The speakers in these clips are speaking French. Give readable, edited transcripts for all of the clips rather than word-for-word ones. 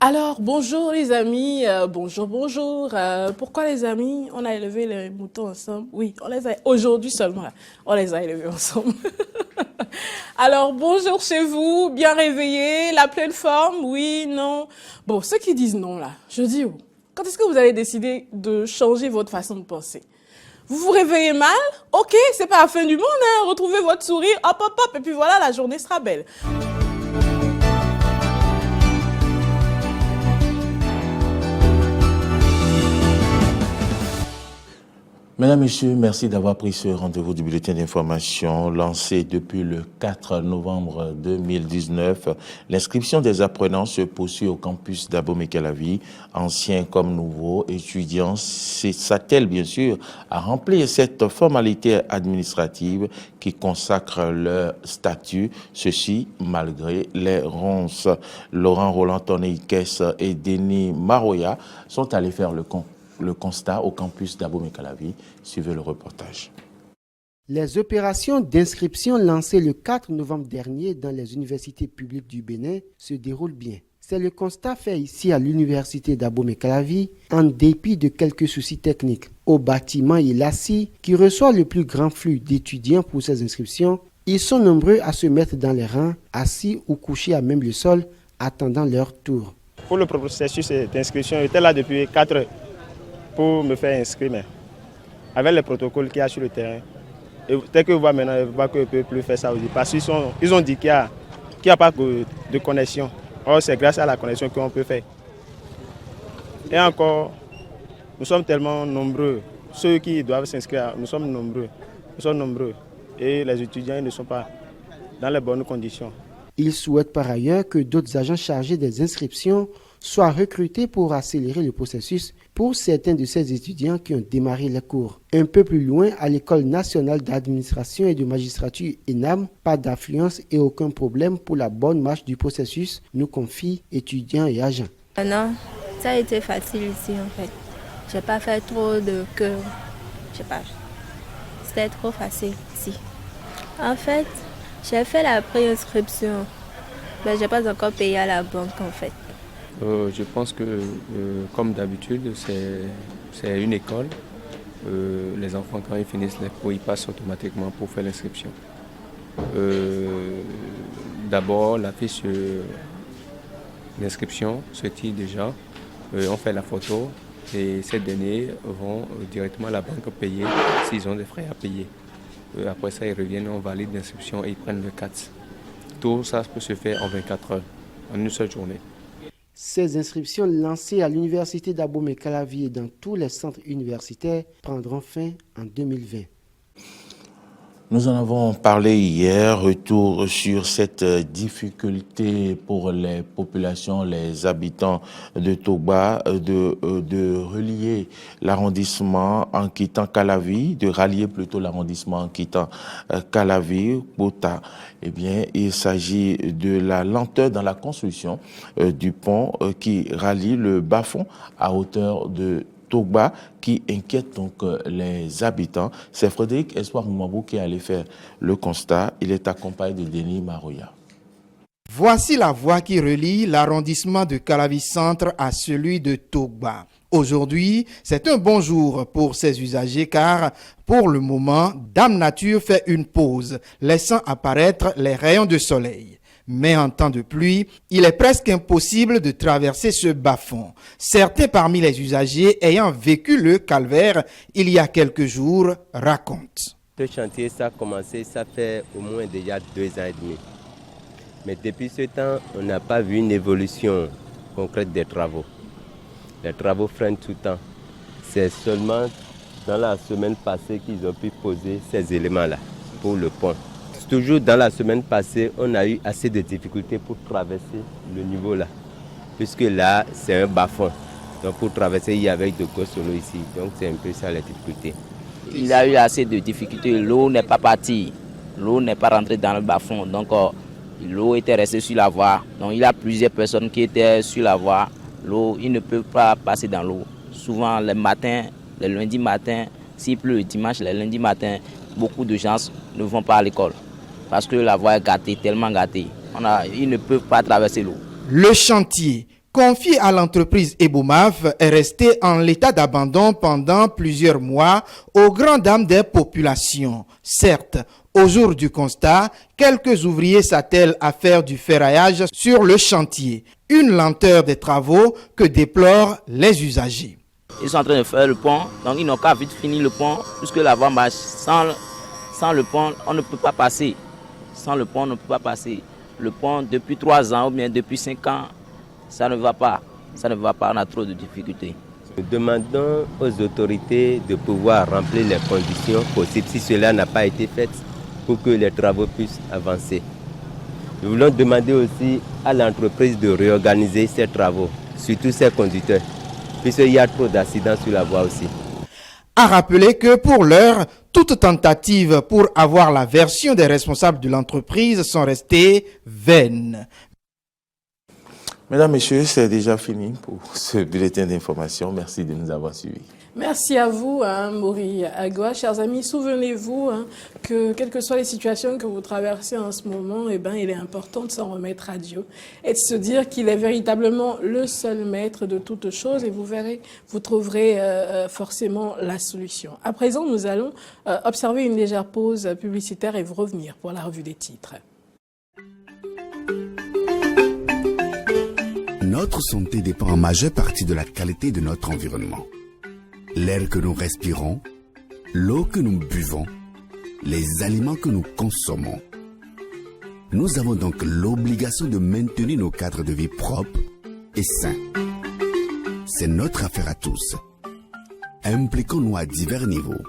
Alors, bonjour les amis, bonjour. Pourquoi les amis, on a élevé les moutons ensemble? Oui, on les a aujourd'hui seulement, là. On les a élevés ensemble. Alors, bonjour chez vous, bien réveillés, la pleine forme, oui, non. Bon, ceux qui disent non là, je dis où? Quand est-ce que vous allez décider de changer votre façon de penser? Vous vous réveillez mal? Ok, c'est pas la fin du monde, hein. Retrouvez votre sourire, hop, et puis voilà, la journée sera belle. Mesdames, Messieurs, merci d'avoir pris ce rendez-vous du bulletin d'information lancé depuis le 4 novembre 2019. L'inscription des apprenants se poursuit au campus d'Abomey-Calavi. Anciens comme nouveaux étudiants s'attellent bien sûr à remplir cette formalité administrative qui consacre leur statut, ceci malgré les ronces. Laurent Roland Tonneikes et Denis Maroya sont allés faire le constat au campus d'Abomey-Calavi. Suivez le reportage. Les opérations d'inscription lancées le 4 novembre dernier dans les universités publiques du Bénin se déroulent bien. C'est le constat fait ici à l'université d'Abomey-Calavi en dépit de quelques soucis techniques. Au bâtiment Elassi, qui reçoit le plus grand flux d'étudiants pour ces inscriptions, ils sont nombreux à se mettre dans les rangs, assis ou couchés à même le sol, attendant leur tour. Pour le processus d'inscription, j'étais là depuis 4 heures pour me faire inscrire, mais avec les protocoles qu'il y a sur le terrain. Et dès que vous voyez maintenant, je vois que je ne peux plus faire ça aussi. Parce qu'ils ont dit qu'il n'y a pas de connexion. Or, c'est grâce à la connexion qu'on peut faire. Et encore, nous sommes tellement nombreux. Ceux qui doivent s'inscrire, nous sommes nombreux. Et les étudiants ne sont pas dans les bonnes conditions. Ils souhaitent par ailleurs que d'autres agents chargés des inscriptions soient recrutés pour accélérer le processus pour certains de ces étudiants qui ont démarré les cours. Un peu plus loin, à l'École nationale d'administration et de magistrature ENAM, pas d'affluence et aucun problème pour la bonne marche du processus, nous confient étudiants et agents. Non, ça a été facile ici en fait. Je n'ai pas fait trop de queue. Je sais pas. C'était trop facile ici. En fait, j'ai fait la préinscription, mais je n'ai pas encore payé à la banque en fait. Je pense que, comme d'habitude, c'est une école. Les enfants, quand ils finissent les cours, ils passent automatiquement pour faire l'inscription. D'abord, la fiche d'inscription se tire déjà. On fait la photo et ces derniers vont directement à la banque payer s'ils ont des frais à payer. Après ça, ils reviennent, on valide l'inscription et ils prennent le CATS. Tout ça peut se faire en 24 heures, en une seule journée. Ces inscriptions lancées à l'université d'Abomey-Calavi et dans tous les centres universitaires prendront fin en 2020. Nous en avons parlé hier, retour sur cette difficulté pour les populations, les habitants de Togba de relier l'arrondissement en quittant Calavi, de rallier plutôt l'arrondissement en quittant Calavi, Bota. Eh bien, il s'agit de la lenteur dans la construction du pont qui rallie le bas-fond à hauteur de Togba qui inquiète donc les habitants. C'est Frédéric Espoir Moumabou qui est allé faire le constat. Il est accompagné de Denis Maroya. Voici la voie qui relie l'arrondissement de Calavi-Centre à celui de Togba. Aujourd'hui, c'est un bon jour pour ces usagers car, pour le moment, Dame Nature fait une pause, laissant apparaître les rayons de soleil. Mais en temps de pluie, il est presque impossible de traverser ce bas-fond. Certains parmi les usagers ayant vécu le calvaire il y a quelques jours racontent. Ce chantier, ça a commencé, ça fait au moins déjà 2 ans et demi. Mais depuis ce temps, on n'a pas vu une évolution concrète des travaux. Les travaux freinent tout le temps. C'est seulement dans la semaine passée qu'ils ont pu poser ces éléments-là pour le pont. Toujours dans la semaine passée, on a eu assez de difficultés pour traverser le niveau là. Puisque là, c'est un bas-fond. Donc pour traverser, il y avait de grosses eaux ici. Donc c'est un peu ça la difficulté. Il a eu assez de difficultés. L'eau n'est pas partie. L'eau n'est pas rentrée dans le bas-fond. Donc l'eau était restée sur la voie. Donc il y a plusieurs personnes qui étaient sur la voie. L'eau, ils ne peuvent pas passer dans l'eau. Souvent les matins, les lundis matins, s'il pleut le dimanche, les lundis matins, beaucoup de gens ne vont pas à l'école. Parce que la voie est gâtée, tellement gâtée. Ils ne peuvent pas traverser l'eau. Le chantier confié à l'entreprise Ebomav est resté en l'état d'abandon pendant plusieurs mois aux grandes dames des populations. Certes, au jour du constat, quelques ouvriers s'attellent à faire du ferraillage sur le chantier. Une lenteur des travaux que déplorent les usagers. Ils sont en train de faire le pont, donc ils n'ont qu'à vite finir le pont, puisque la voie marche. Sans le pont, on ne peut pas passer. Sans le pont, on ne peut pas passer. Le pont, depuis 3 ans ou bien depuis 5 ans, ça ne va pas. Ça ne va pas, on a trop de difficultés. Nous demandons aux autorités de pouvoir remplir les conditions possibles si cela n'a pas été fait pour que les travaux puissent avancer. Nous voulons demander aussi à l'entreprise de réorganiser ses travaux, surtout ses conducteurs, puisqu'il y a trop d'accidents sur la voie aussi. A rappeler que pour l'heure, toute tentative pour avoir la version des responsables de l'entreprise sont restées vaines. Mesdames, Messieurs, c'est déjà fini pour ce bulletin d'information. Merci de nous avoir suivis. Merci à vous, Maury Agua. Chers amis, souvenez-vous que quelles que soient les situations que vous traversez en ce moment, il est important de s'en remettre à Dieu et de se dire qu'il est véritablement le seul maître de toutes choses et vous verrez, vous trouverez forcément la solution. À présent, nous allons observer une légère pause publicitaire et vous revenir pour la revue des titres. Notre santé dépend en majeure partie de la qualité de notre environnement. L'air que nous respirons, l'eau que nous buvons, les aliments que nous consommons. Nous avons donc l'obligation de maintenir nos cadres de vie propres et sains. C'est notre affaire à tous. Impliquons-nous à divers niveaux.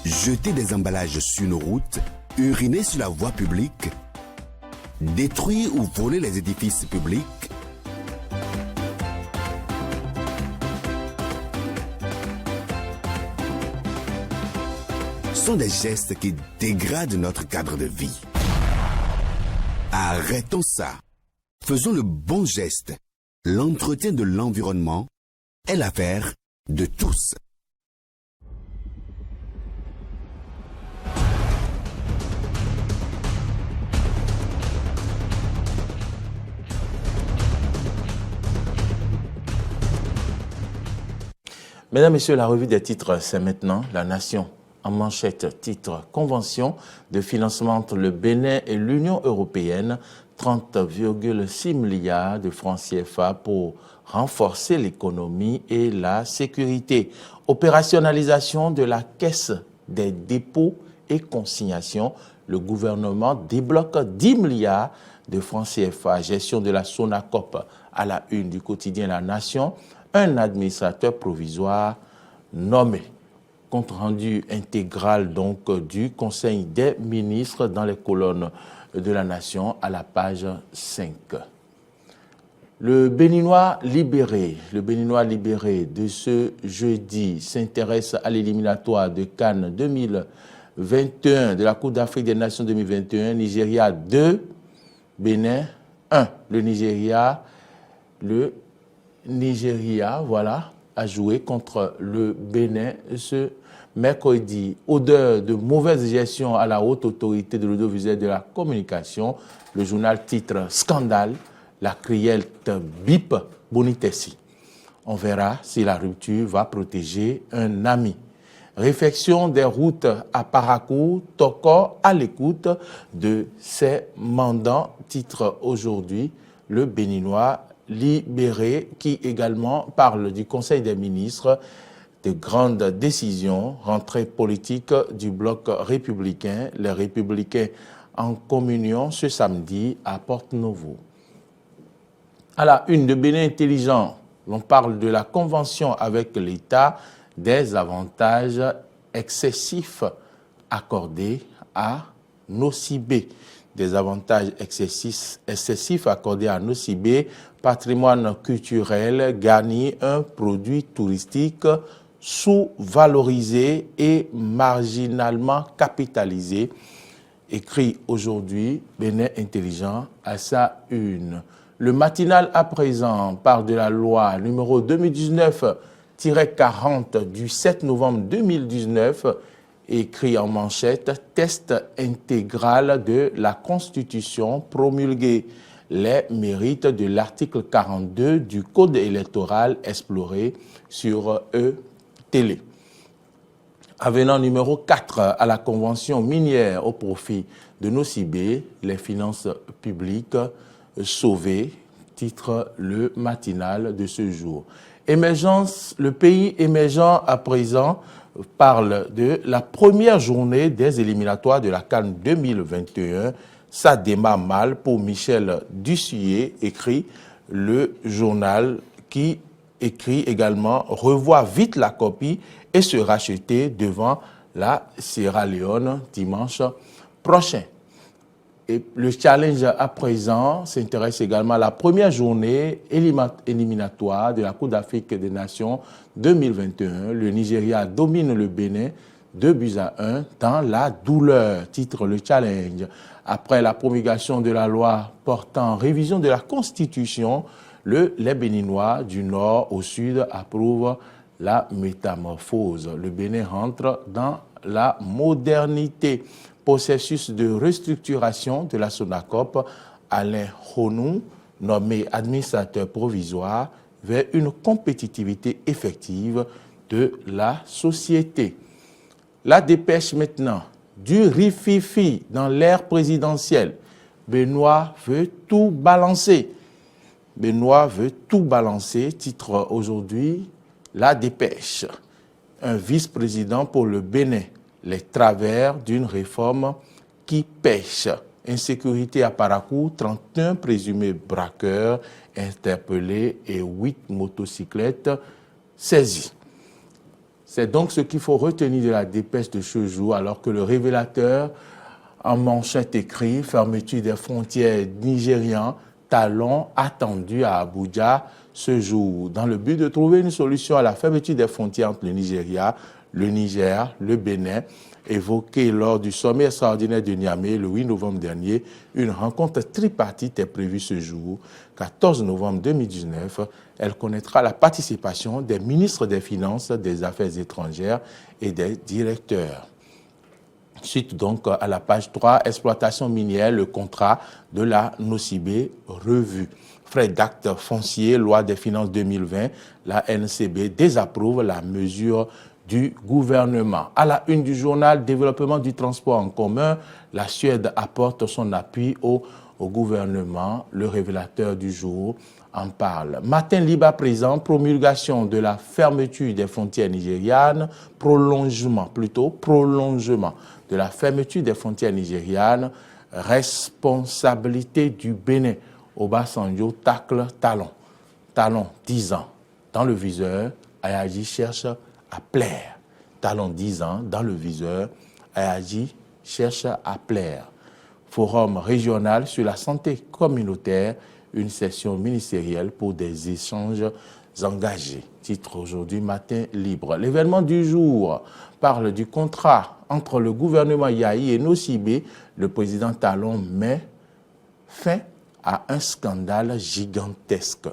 Jeter des emballages sur nos routes, uriner sur la voie publique, détruire ou voler les édifices publics, sont des gestes qui dégradent notre cadre de vie. Arrêtons ça. Faisons le bon geste. L'entretien de l'environnement est l'affaire de tous. Mesdames, Messieurs, la revue des titres, c'est maintenant. La Nation en manchette, titre Convention de financement entre le Bénin et l'Union européenne, 30,6 milliards de francs CFA pour renforcer l'économie et la sécurité. Opérationnalisation de la Caisse des dépôts et consignations. Le gouvernement débloque 10 milliards de francs CFA. Gestion de la Sonacop à la une du quotidien La Nation. Un administrateur provisoire nommé. Compte rendu intégral donc du Conseil des ministres dans les colonnes de La Nation à la page 5. Le Béninois libéré de ce jeudi s'intéresse à l'éliminatoire de Cannes 2021 de la Coupe d'Afrique des Nations 2021. Nigeria 2, Bénin 1. Le Nigeria, voilà, a joué contre le Bénin ce mercredi. Odeur de mauvaise gestion à la haute autorité de l'audiovisuel de la communication. Le journal titre Scandale, la criette bip Bonitessi. On verra si la rupture va protéger un ami. Réflexion des routes à Parakou, Toko à l'écoute de ses mandants. Titre aujourd'hui le Béninois libéré, qui également parle du Conseil des ministres, de grandes décisions, rentrée politique du bloc républicain, les républicains en communion ce samedi à Porte-Novo. À la une de Bénin Intelligent, on parle de la convention avec l'État, des avantages excessifs accordés à Nocibé. Des avantages excessifs accordés à Nocibé, patrimoine culturel, garni, un produit touristique sous-valorisé et marginalement capitalisé. Écrit aujourd'hui, Bénin Intelligent à sa une. Le matinal à présent parle de la loi numéro 2019-40 du 7 novembre 2019, écrit en manchette, test intégral de la Constitution promulguée. Les mérites de l'article 42 du Code électoral exploré sur E-Télé. Avenant numéro 4 à la Convention minière au profit de Nocibé, les finances publiques sauvées, titre le matinal de ce jour. Émergence, le pays émergent à présent parle de la première journée des éliminatoires de la CAN 2021. Ça démarre mal pour Michel Dussuyer, écrit le journal qui écrit également « Revoir vite la copie et se racheter devant la Sierra Leone dimanche prochain ». Et le challenge à présent s'intéresse également à la première journée éliminatoire de la Coupe d'Afrique des Nations 2021. Le Nigeria domine le Bénin 2-1 dans la douleur, titre le challenge. Après la promulgation de la loi portant révision de la Constitution, les Béninois du nord au sud approuvent la métamorphose. Le Bénin rentre dans la modernité. Processus de restructuration de la SONACOP, Alain Honou, nommé administrateur provisoire, vers une compétitivité effective de la société. La dépêche maintenant, du rififi dans l'ère présidentielle. Benoît veut tout balancer. Benoît veut tout balancer, titre aujourd'hui La dépêche. Un vice-président pour le Bénin. Les travers d'une réforme qui pêche. Insécurité à Parakou, 31 présumés braqueurs interpellés et 8 motocyclettes saisies. C'est donc ce qu'il faut retenir de la dépêche de ce jour, alors que le révélateur en manchette écrit « Fermeture des frontières nigériennes, talon attendu à Abuja ce jour ». Dans le but de trouver une solution à la fermeture des frontières entre le Nigeria, le Niger, le Bénin, évoqué lors du sommet extraordinaire de Niamey le 8 novembre dernier, une rencontre tripartite est prévue ce jour. 14 novembre 2019, elle connaîtra la participation des ministres des Finances, des Affaires étrangères et des directeurs. Suite donc à la page 3, exploitation minière, le contrat de la Nocibé revu. Frais d'actes fonciers, loi des finances 2020, la NCB désapprouve la mesure du gouvernement. À la une du journal Développement du transport en commun, la Suède apporte son appui au gouvernement. Le révélateur du jour en parle. Matin libre à présent, promulgation de la fermeture des frontières nigérianes, prolongement de la fermeture des frontières nigérianes, responsabilité du Bénin. Obasanjo tacle Talon. Talon, 10 ans. Dans le viseur, Ayadji cherche à plaire. Talon 10 ans dans le viseur, Ayadji cherche à plaire. Forum régional sur la santé communautaire, une session ministérielle pour des échanges engagés. Titre aujourd'hui Matin libre. L'événement du jour parle du contrat entre le gouvernement Yahi et Nocibé. Le président Talon met fin à un scandale gigantesque.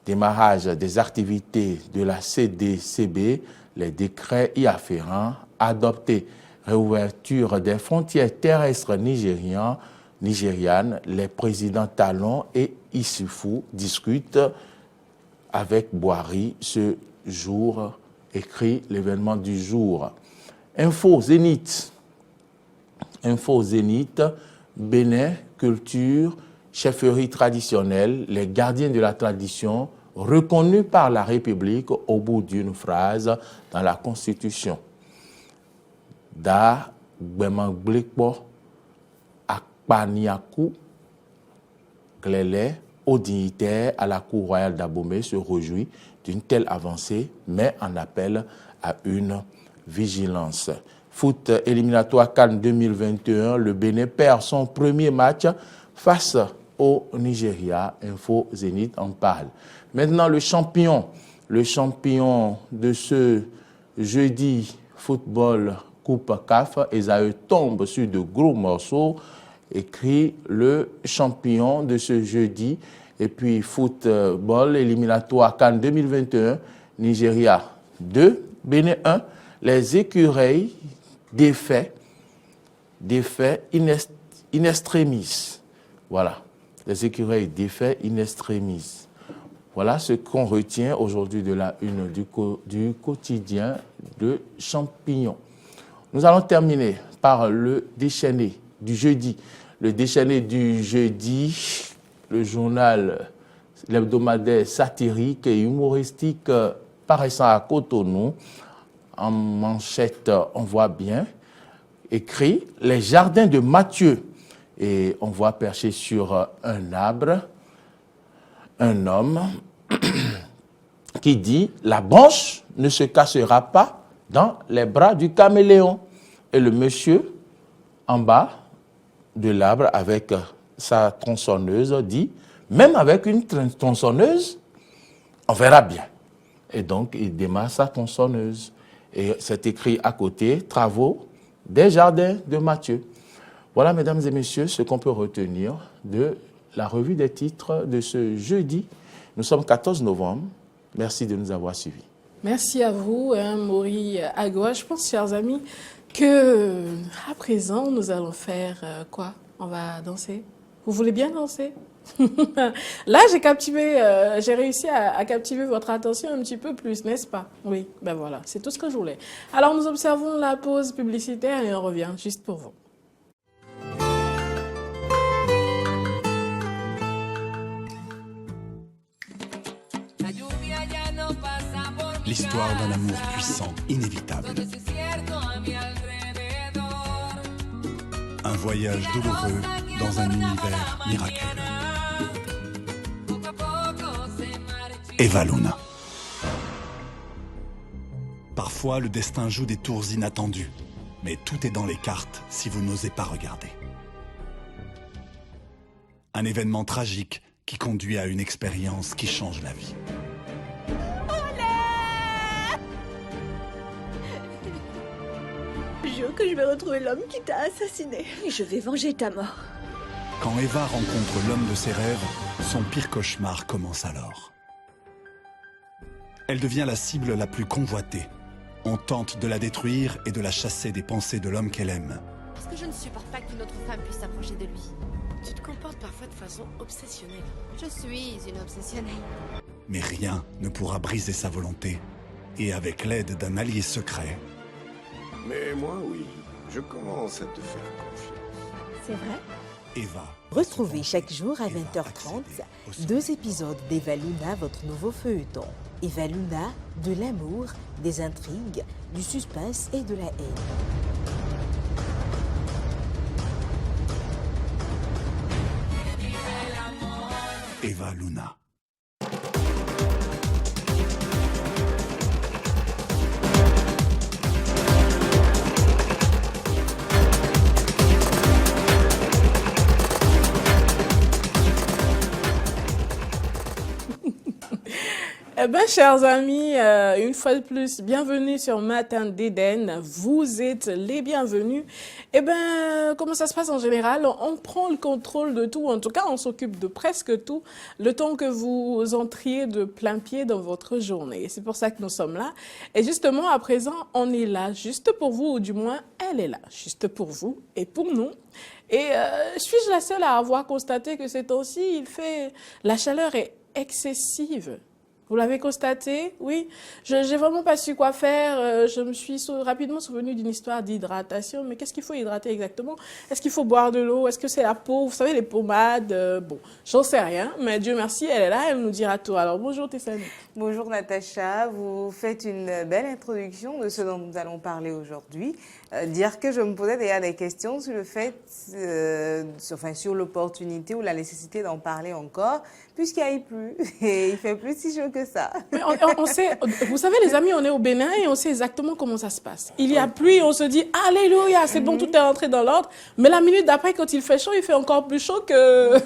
Démarrage des activités de la CDCB, les décrets y afférents adoptés, réouverture des frontières terrestres nigérianes, les présidents Talon et Issoufou discutent avec Boari ce jour, écrit l'événement du jour. Info Zénith, Bénin, culture, chefferie traditionnelle, les gardiens de la tradition, reconnus par la République au bout d'une phrase dans la Constitution. Da Gbemangblekpo Akpaniakou Glele, aux dignitaires à la Cour royale d'Abomey, se réjouit d'une telle avancée, mais en appelle à une vigilance. foot éliminatoire CAN 2021, le Bénin perd son premier match face au Nigeria. Info Zénith en parle. Maintenant, le champion de ce jeudi football Coupe CAF, Esaü tombe sur de gros morceaux, écrit le champion de ce jeudi. Et puis football éliminatoire CAN 2021, Nigeria 2, Bénin 1, les écureuils défaits in extremis. Voilà, les écureuils défaits in extremis. Voilà ce qu'on retient aujourd'hui de la une du quotidien de Champignons. Nous allons terminer par le déchaîné du jeudi. Le déchaîné du jeudi, le journal, l'hebdomadaire satirique et humoristique paraissant à Cotonou. En manchette, on voit bien, écrit « Les jardins de Mathieu ». Et on voit perché sur un arbre un homme qui dit « La branche ne se cassera pas dans les bras du caméléon ». Et le monsieur, en bas de l'arbre, avec sa tronçonneuse, dit « Même avec une tronçonneuse, on verra bien ». Et donc, il démarre sa tronçonneuse. Et c'est écrit à côté « Travaux des jardins de Mathieu ». Voilà, mesdames et messieurs, ce qu'on peut retenir de la revue des titres de ce jeudi. Nous sommes 14 novembre. Merci de nous avoir suivis. Merci à vous, Maury Agua. Je pense, chers amis, que à présent, nous allons faire quoi? On va danser. Vous voulez bien danser? Là, j'ai réussi à captiver votre attention un petit peu plus, n'est-ce pas? Oui, ben voilà, c'est tout ce que je voulais. Alors, nous observons la pause publicitaire et on revient juste pour vous. L'histoire d'un amour puissant, inévitable. Un voyage douloureux dans un univers miraculeux. Eva Luna. Parfois, le destin joue des tours inattendues, mais tout est dans les cartes si vous n'osez pas regarder. Un événement tragique qui conduit à une expérience qui change la vie. Je jure que je vais retrouver l'homme qui t'a assassiné. Et je vais venger ta mort. Quand Eva rencontre l'homme de ses rêves, son pire cauchemar commence alors. Elle devient la cible la plus convoitée. On tente de la détruire et de la chasser des pensées de l'homme qu'elle aime. Parce que je ne supporte pas qu'une autre femme puisse s'approcher de lui. Tu te comportes parfois de façon obsessionnelle. Je suis une obsessionnelle. Mais rien ne pourra briser sa volonté. Et avec l'aide d'un allié secret... Mais moi, oui, je commence à te faire confiance. C'est vrai? Eva. Retrouvez chaque jour à 20h30 2 épisodes d'Eva Luna, votre nouveau feuilleton. Eva Luna, de l'amour, des intrigues, du suspense et de la haine. Eva Luna. Eh bien, chers amis, une fois de plus, bienvenue sur Matin d'Éden. Vous êtes les bienvenus. Eh bien, comment ça se passe en général? On prend le contrôle de tout. En tout cas, on s'occupe de presque tout, le temps que vous entriez de plein pied dans votre journée. C'est pour ça que nous sommes là. Et justement, à présent, on est là juste pour vous, ou du moins, elle est là juste pour vous et pour nous. Et suis-je la seule à avoir constaté que ces temps-ci, la chaleur est excessive? Vous l'avez constaté? Oui. Je n'ai vraiment pas su quoi faire. Je me suis rapidement souvenue d'une histoire d'hydratation. Mais qu'est-ce qu'il faut hydrater exactement? Est-ce qu'il faut boire de l'eau? Est-ce que c'est la peau? Vous savez, les pommades? Bon, j'en sais rien. Mais Dieu merci, elle est là, elle nous dira tout. Alors, bonjour Tessane. Bonjour Natacha. Vous faites une belle introduction de ce dont nous allons parler aujourd'hui. Dire que je me posais déjà des questions sur le fait, sur l'opportunité ou la nécessité d'en parler encore, puisqu'il n'y a plus. Et il fait plus si chaud que que ça. Mais on sait, vous savez les amis, on est au Bénin et on sait exactement comment ça se passe. Il y a pluie, on se dit alléluia, c'est bon, tout est rentré dans l'ordre. Mais la minute d'après, quand il fait chaud, il fait encore plus chaud qu'avant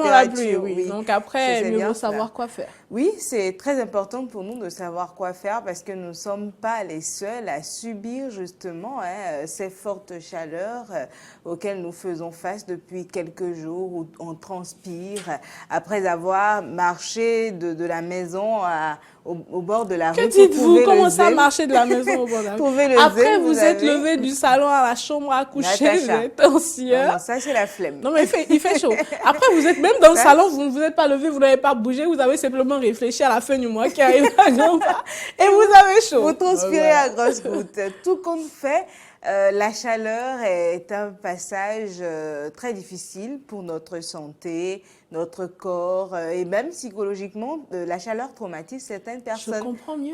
la pluie. Oui. Donc après, mieux vaut savoir quoi faire. Oui, c'est très important pour nous de savoir quoi faire parce que nous ne sommes pas les seuls à subir justement ces fortes chaleurs auxquelles nous faisons face depuis quelques jours où on transpire après avoir marché de la maison au bord de la rue. Que dites-vous? Comment ça, marcher de la maison au bord de la rue? Après, vous êtes levé du salon à la chambre à coucher, vous êtes en sueur. Non, ça, c'est la flemme. Non, mais il fait chaud. Après, vous êtes même dans le salon, vous ne vous êtes pas levé, vous n'avez pas bougé, vous avez simplement réfléchi à la fin du mois qui arrive à grands pas et vous avez chaud. Vous transpirez à grosses gouttes. Tout compte fait, la chaleur est un passage très difficile pour notre santé, notre corps et même psychologiquement, la chaleur traumatise certaines personnes. Je comprends mieux.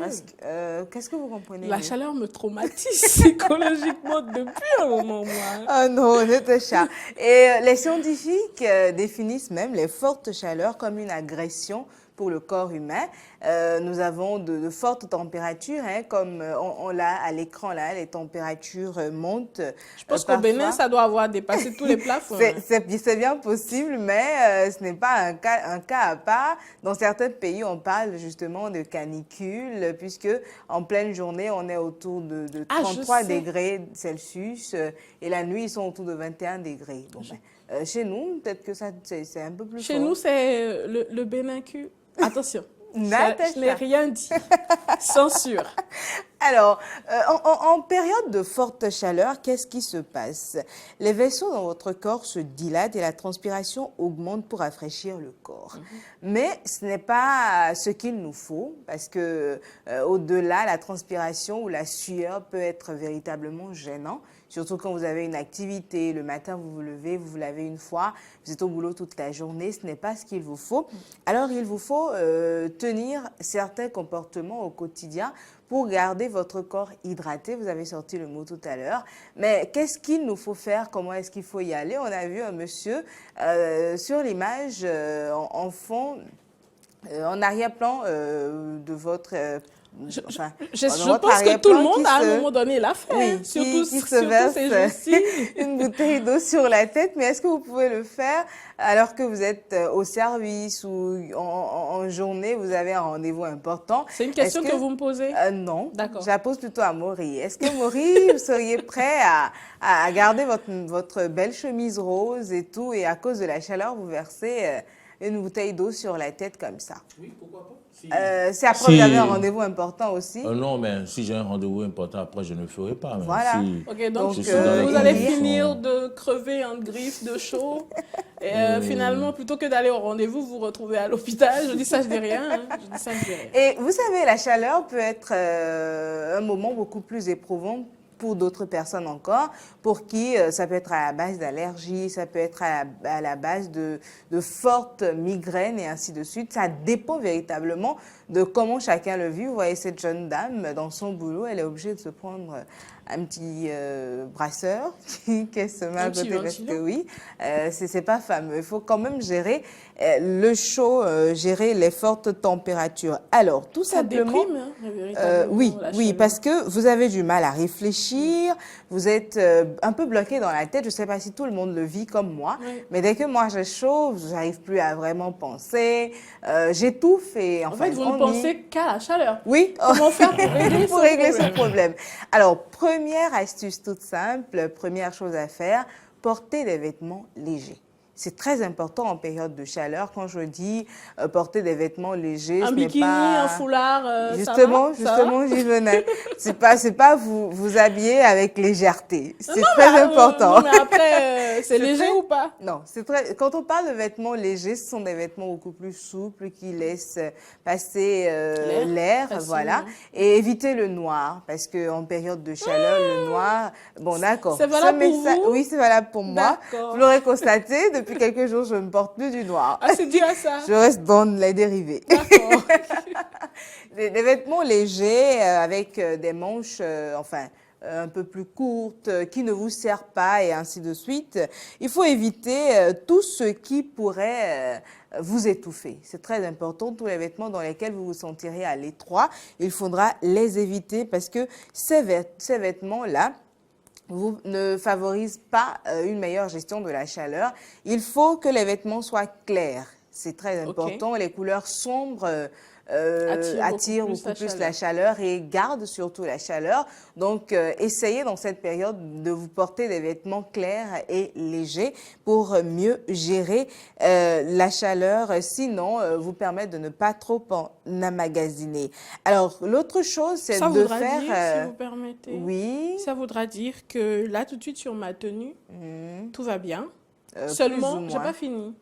Qu'est-ce que vous comprenez? La chaleur me traumatise psychologiquement depuis un moment, moi. Oh non, je te chat. Et les scientifiques définissent même les fortes chaleurs comme une agression pour le corps humain. Nous avons de fortes températures, comme on l'a à l'écran, là, les températures montent. Je pense qu'au Bénin, ça doit avoir dépassé tous les plafonds. C'est bien possible, mais ce n'est pas un cas à part. Dans certains pays, on parle justement de canicule, puisque en pleine journée, on est autour de 33 degrés Celsius, et la nuit, ils sont autour de 21 degrés. Bon, chez nous, peut-être que c'est un peu plus fort. Chez nous, c'est le Bénin cul. Attention, je n'ai rien dit. Censure. Alors, en période de forte chaleur, qu'est-ce qui se passe? Les vaisseaux dans votre corps se dilatent et la transpiration augmente pour rafraîchir le corps. Mais ce n'est pas ce qu'il nous faut parce que au-delà, la transpiration ou la sueur peut être véritablement gênant. Surtout quand vous avez une activité, le matin vous vous levez, vous vous lavez une fois, vous êtes au boulot toute la journée, ce n'est pas ce qu'il vous faut. Alors il vous faut tenir certains comportements au quotidien pour garder votre corps hydraté. Vous avez sorti le mot tout à l'heure. Mais qu'est-ce qu'il nous faut faire? Comment est-ce qu'il faut y aller? On a vu un monsieur sur l'image en fond, en arrière-plan de votre... Je pense que tout le monde, à un moment donné, l'a fait. Oui, surtout qui se verse une bouteille d'eau sur la tête. Mais est-ce que vous pouvez le faire alors que vous êtes au service ou en journée, vous avez un rendez-vous important? C'est une question que vous me posez? Non, d'accord. Je la pose plutôt à Maury. Est-ce que Maury, vous seriez prêt à garder votre belle chemise rose et tout, et à cause de la chaleur, vous versez une bouteille d'eau sur la tête comme ça? Oui, pourquoi pas. C'est après vous avez un rendez-vous important aussi. Non, mais si j'ai un rendez-vous important, après, je ne le ferai pas. Voilà. Ok, donc vous allez finir de crever en griffe de chaud. Et finalement, plutôt que d'aller au rendez-vous, vous vous retrouvez à l'hôpital. Je dis ça, je dis rien. Je dis ça, je dis rien. Et vous savez, la chaleur peut être un moment beaucoup plus éprouvant pour d'autres personnes encore, pour qui ça peut être à la base d'allergies, ça peut être à la base de fortes migraines et ainsi de suite. Ça dépend véritablement de comment chacun le vit. Vous voyez cette jeune dame, dans son boulot, elle est obligée de se prendre un petit brasseur qui se met à côté parce que oui, c'est pas fameux. Il faut quand même gérer le chaud, gérer les fortes températures. Alors, tout simplement... Ça déprime, hein, oui, parce que vous avez du mal à réfléchir, vous êtes un peu bloqué dans la tête. Je ne sais pas si tout le monde le vit comme moi, mais dès que moi j'ai chaud, je n'arrive plus à vraiment penser. J'étouffe et en fait, vous ne pensez qu'à la chaleur. Oui. Comment faire pour régler ce problème? Alors, première astuce toute simple, première chose à faire, porter des vêtements légers. C'est très important en période de chaleur. Quand je dis porter des vêtements légers, un bikini, un foulard, justement, j'y venais. C'est pas vous habiller avec légèreté. C'est très important. Non, mais après, c'est léger ou pas? Non, c'est très. Quand on parle de vêtements légers, ce sont des vêtements beaucoup plus souples qui laissent passer l'air, voilà, et éviter le noir, parce que en période de chaleur, le noir, bon, d'accord. C'est valable pour vous? Oui, c'est valable pour moi. Vous l'aurez constaté. Depuis quelques jours, je ne porte plus du noir. Ah, c'est dû à ça? Je reste dans les dérivés. D'accord. Des vêtements légers avec des manches, un peu plus courte, qui ne vous sert pas et ainsi de suite. Il faut éviter tout ce qui pourrait vous étouffer. C'est très important, tous les vêtements dans lesquels vous vous sentirez à l'étroit, il faudra les éviter parce que ces vêtements-là ne favorisent pas une meilleure gestion de la chaleur. Il faut que les vêtements soient clairs. C'est très important. Okay. Les couleurs sombres attirent beaucoup plus la chaleur et gardent surtout la chaleur. Donc, essayez dans cette période de vous porter des vêtements clairs et légers pour mieux gérer la chaleur, sinon vous permettre de ne pas trop en emmagasiner. Alors, l'autre chose, c'est de faire... si vous permettez, oui. Ça voudra dire que là, tout de suite, sur ma tenue, tout va bien. Seulement, j'ai pas fini.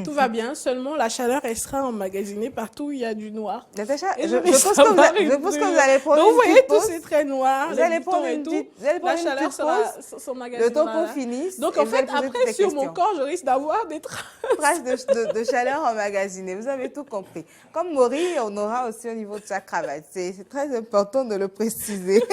Tout va bien, seulement la chaleur, elle sera emmagasinée partout où il y a du noir. Natacha, je pense que vous allez prendre donc, une petite pause. Donc, vous voyez, tout c'est très noir. Vous allez prendre une petite la chaleur s'emmagasine. Le temps qu'on finisse. Donc, en fait, après, sur mon corps, je risque d'avoir des traces de chaleur emmagasinées. Vous avez tout compris. Comme Maury, on aura aussi au niveau de sa cravate. C'est très important de le préciser.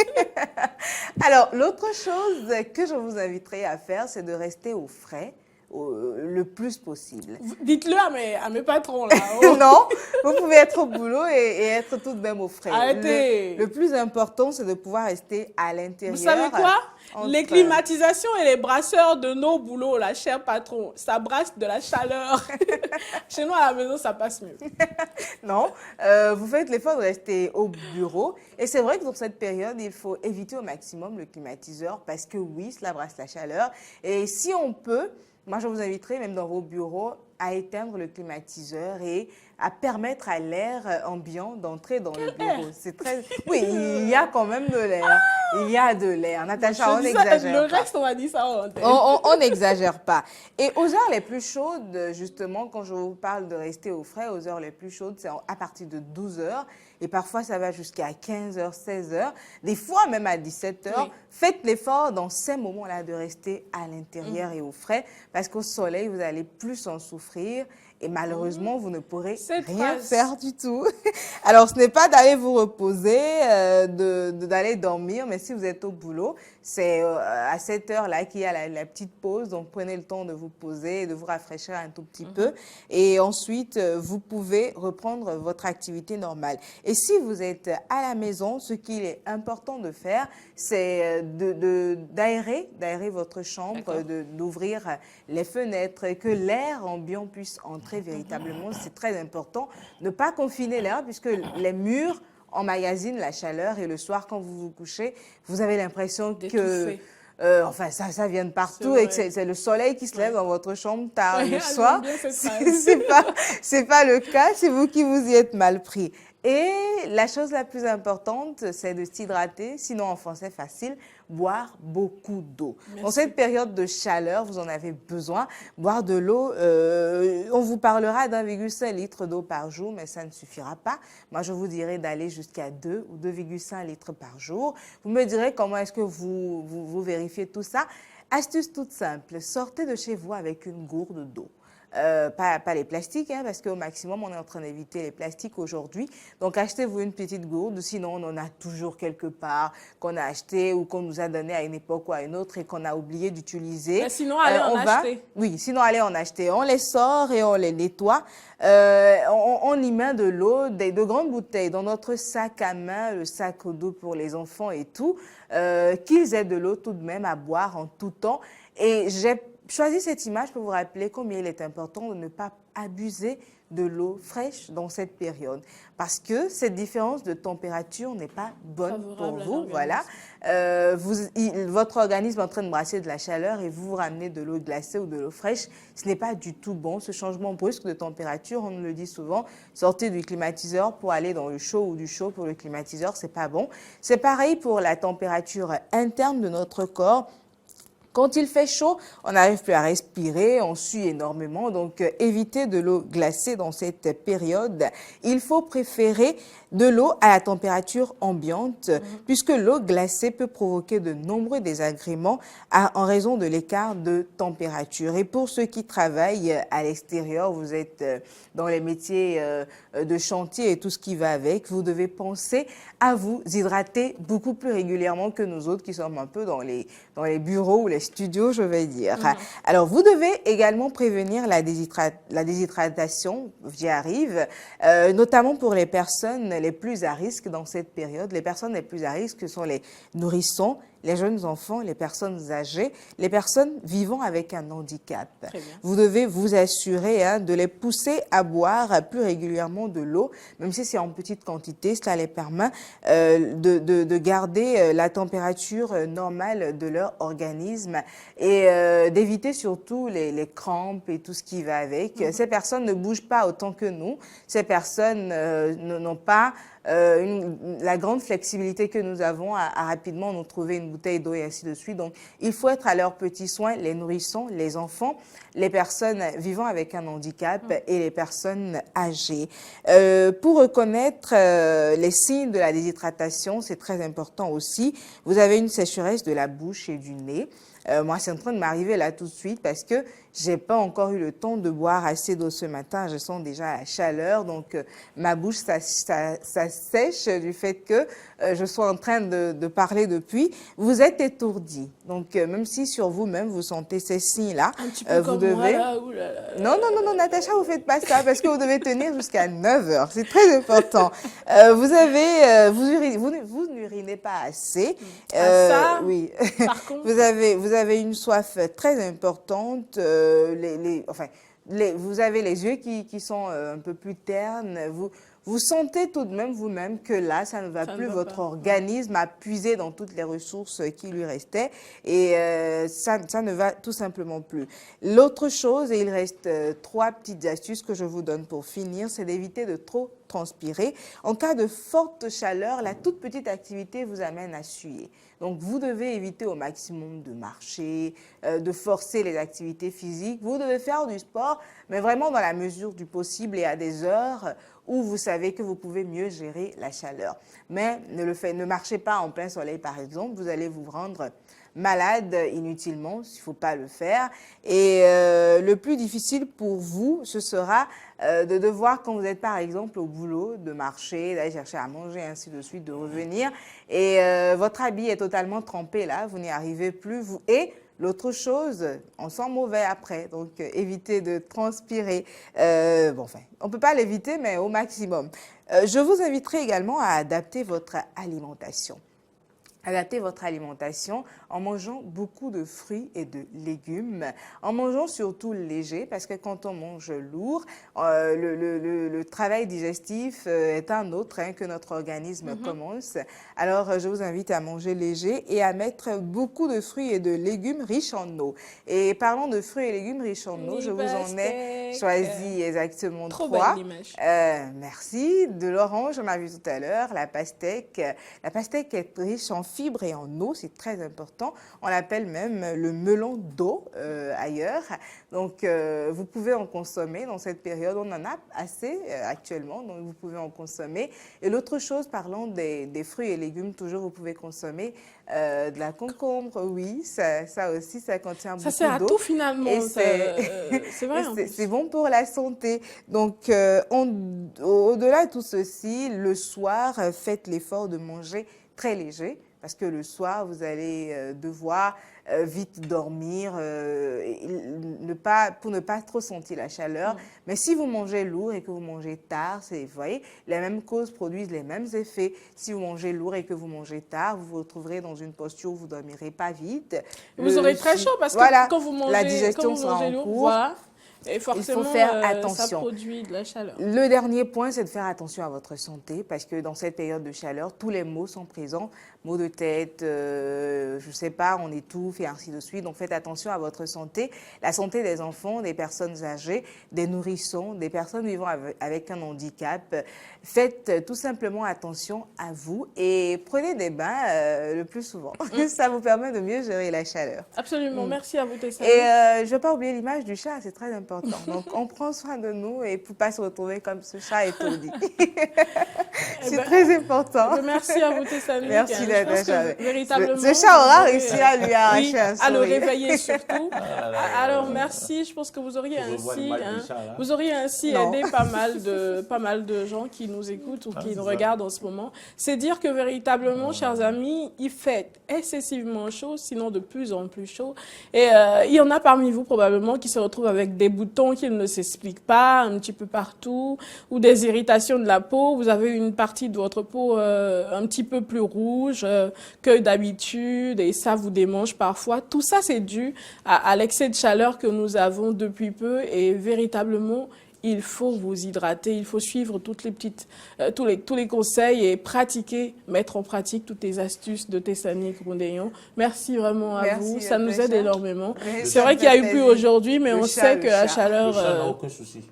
Alors, l'autre chose que je vous inviterai à faire, c'est de rester au frais le plus possible. Dites-le à mes patrons là. Oh. Non, vous pouvez être au boulot et être tout de même au frais. Arrêtez. Le plus important, c'est de pouvoir rester à l'intérieur. Vous savez quoi? Les climatisations et les brasseurs de nos boulots, là, cher patron, ça brasse de la chaleur. Chez nous, à la maison, ça passe mieux. Non, vous faites l'effort de rester au bureau. Et c'est vrai que dans cette période, il faut éviter au maximum le climatiseur parce que oui, cela brasse la chaleur. Et si on peut, moi, je vous inviterai, même dans vos bureaux, à éteindre le climatiseur et à permettre à l'air ambiant d'entrer dans le bureau. C'est très... Oui, il y a quand même de l'air. Il y a de l'air. Natacha, on n'exagère pas. Le reste, on va dire ça en antenne. On n'exagère pas. Et aux heures les plus chaudes, justement, quand je vous parle de rester au frais, aux heures les plus chaudes, c'est à partir de 12 heures. Et parfois, ça va jusqu'à 15 heures, 16 heures. Des fois, même à 17 heures. Oui. Faites l'effort dans ces moments-là de rester à l'intérieur et au frais. Parce qu'au soleil, vous allez plus en souffrir. Et malheureusement, vous ne pourrez rien faire du tout. Alors, ce n'est pas d'aller vous reposer, d'aller dormir, mais si vous êtes au boulot, c'est à cette heure-là qu'il y a la petite pause. Donc, prenez le temps de vous poser et de vous rafraîchir un tout petit peu. Et ensuite, vous pouvez reprendre votre activité normale. Et si vous êtes à la maison, ce qu'il est important de faire, c'est d'aérer votre chambre, d'ouvrir les fenêtres, que l'air ambiant puisse entrer véritablement, c'est très important. Ne pas confiner l'air puisque les murs emmagasinent la chaleur et le soir, quand vous vous couchez, vous avez l'impression que... enfin, ça vient de partout et que c'est le soleil qui se lève dans votre chambre tard le soir. C'est pas le cas, c'est vous qui vous y êtes mal pris. Et la chose la plus importante, c'est de s'hydrater, sinon en français facile, boire beaucoup d'eau. Dans cette période de chaleur, vous en avez besoin. Boire de l'eau, on vous parlera d'1,5 litre d'eau par jour, mais ça ne suffira pas. Moi, je vous dirais d'aller jusqu'à 2 ou 2,5 litres par jour. Vous me direz comment est-ce que vous vérifiez tout ça. Astuce toute simple, sortez de chez vous avec une gourde d'eau. Pas les plastiques, hein, parce qu'au maximum, on est en train d'éviter les plastiques aujourd'hui. Donc, achetez-vous une petite gourde, sinon on en a toujours quelque part, qu'on a acheté ou qu'on nous a donné à une époque ou à une autre et qu'on a oublié d'utiliser. Sinon, allez en acheter. Oui, sinon, allez en acheter. On les sort et on les nettoie. On y met de l'eau, de grandes bouteilles dans notre sac à main, le sac d'eau pour les enfants et tout, qu'ils aient de l'eau tout de même à boire en tout temps. Et j'ai choisi cette image pour vous rappeler combien il est important de ne pas abuser de l'eau fraîche dans cette période. Parce que cette différence de température n'est pas bonne pour vous. Voilà. Votre organisme est en train de brasser de la chaleur et vous ramenez de l'eau glacée ou de l'eau fraîche. Ce n'est pas du tout bon. Ce changement brusque de température, on nous le dit souvent, sortez du climatiseur pour aller dans le chaud ou du chaud pour le climatiseur, c'est pas bon. C'est pareil pour la température interne de notre corps. Quand il fait chaud, on n'arrive plus à respirer, on sue énormément. Donc, évitez de l'eau glacée dans cette période. Il faut préférer de l'eau à la température ambiante, puisque l'eau glacée peut provoquer de nombreux désagréments en raison de l'écart de température. Et pour ceux qui travaillent à l'extérieur, vous êtes dans les métiers de chantier et tout ce qui va avec, vous devez penser à vous hydrater beaucoup plus régulièrement que nous autres qui sommes un peu dans les bureaux ou les studios, je vais dire. Alors, vous devez également prévenir la déshydratation, j'y arrive, notamment pour les personnes les plus à risque dans cette période. Les personnes les plus à risque sont les nourrissons, les jeunes enfants, les personnes âgées, les personnes vivant avec un handicap. Vous devez vous assurer de les pousser à boire plus régulièrement de l'eau, même si c'est en petite quantité. Cela les permet de garder la température normale de leur organisme et d'éviter surtout les crampes et tout ce qui va avec. Ces personnes ne bougent pas autant que nous. Ces personnes n'ont pas la grande flexibilité que nous avons à rapidement nous trouver une bouteille d'eau et ainsi de suite. Donc, il faut être à leurs petits soins, les nourrissons, les enfants, les personnes vivant avec un handicap et les personnes âgées. Pour reconnaître les signes de la déshydratation, c'est très important aussi. Vous avez une sécheresse de la bouche et du nez. Moi, c'est en train de m'arriver là tout de suite parce que j'ai pas encore eu le temps de boire assez d'eau ce matin. Je sens déjà la chaleur, donc ma bouche, ça sèche du fait que je sois en train de parler depuis. Vous êtes étourdi, donc même si sur vous-même vous sentez ces signes-là, vous devez... Moi, là, non, Natacha, vous faites pas ça parce que vous devez tenir jusqu'à 9 heures. C'est très important. Vous n'urinez pas assez. Ça, oui. Par contre... vous avez une soif très importante. Vous avez les yeux qui sont un peu plus ternes. Vous sentez tout de même vous-même que là, ça ne va plus. Votre organisme a puisé dans toutes les ressources qui lui restaient et ça ne va tout simplement plus. L'autre chose, et il reste 3 petites astuces que je vous donne pour finir, c'est d'éviter de trop transpirer. En cas de forte chaleur, la toute petite activité vous amène à suer. Donc, vous devez éviter au maximum de marcher, de forcer les activités physiques. Vous devez faire du sport, mais vraiment dans la mesure du possible et à des heures où vous savez que vous pouvez mieux gérer la chaleur. Mais ne marchez pas en plein soleil, par exemple. Vous allez vous rendre malade inutilement, il ne faut pas le faire. Et le plus difficile pour vous, ce sera de devoir, quand vous êtes par exemple au boulot, de marcher, d'aller chercher à manger, ainsi de suite, de revenir. Et votre habit est totalement trempé là, vous n'y arrivez plus. Et l'autre chose, on sent mauvais après, donc évitez de transpirer. On ne peut pas l'éviter, mais au maximum. Je vous inviterai également à adapter votre alimentation. Adaptez votre alimentation en mangeant beaucoup de fruits et de légumes, en mangeant surtout léger, parce que quand on mange lourd, le travail digestif est un autre que notre organisme commence. Alors, je vous invite à manger léger et à mettre beaucoup de fruits et de légumes riches en eau. Et parlant de fruits et légumes riches en eau, je vous en ai choisi exactement 3. Merci. De l'orange, on a vu tout à l'heure, la pastèque. La pastèque est riche en fibres et en eau, c'est très important. On l'appelle même le melon d'eau ailleurs. Donc, vous pouvez en consommer dans cette période. On en a assez actuellement, donc vous pouvez en consommer. Et l'autre chose, parlant des fruits et légumes, toujours vous pouvez consommer de la concombre. Oui, ça aussi, ça contient beaucoup d'eau. Ça sert à tout finalement. C'est vrai. C'est bon pour la santé. Donc, au-delà de tout ceci, le soir, faites l'effort de manger très léger. Parce que le soir, vous allez devoir vite dormir pour ne pas trop sentir la chaleur. Mais si vous mangez lourd et que vous mangez tard, vous voyez, les mêmes causes produisent les mêmes effets. Si vous mangez lourd et que vous mangez tard, vous vous retrouverez dans une posture où vous ne dormirez pas vite. Vous aurez très chaud parce que quand vous mangez, la digestion sera en cours. Voilà. Et forcément, il faut faire attention. Ça produit de la chaleur. Le dernier point, c'est de faire attention à votre santé parce que dans cette période de chaleur, tous les maux sont présents. maux de tête, je ne sais pas, on étouffe et ainsi de suite. Donc faites attention à votre santé, la santé des enfants, des personnes âgées, des nourrissons, des personnes vivant avec un handicap. Faites tout simplement attention à vous et prenez des bains le plus souvent. Ça vous permet de mieux gérer la chaleur. Absolument, merci à vous Tessani. Et je ne vais pas oublier l'image du chat, c'est très important. Donc on prend soin de nous et pour ne pas se retrouver comme ce chat étourdi. C'est très important. Merci à vous Tessani. Merci d'être véritablement. Ce chat aura réussi à lui arracher un sourire. À le réveiller surtout. Alors merci, je pense que vous auriez ainsi aidé pas mal de gens qui nous écoutent ou qui nous regardent en ce moment. C'est dire que véritablement, chers amis, il fait excessivement chaud, sinon de plus en plus chaud. Et il y en a parmi vous probablement qui se retrouvent avec des boutons qui ne s'expliquent pas un petit peu partout ou des irritations de la peau. Vous avez une partie de votre peau un petit peu plus rouge que d'habitude et ça vous démange parfois. Tout ça, c'est dû à l'excès de chaleur que nous avons depuis peu et véritablement, il faut vous hydrater, il faut suivre toutes les tous les conseils et pratiquer, mettre en pratique toutes les astuces de Tessani Koundéon. Merci vraiment à vous, ça nous aide énormément. C'est vrai qu'il y a eu plus aujourd'hui, mais on sait que la chaleur... Le chat n'a aucun souci.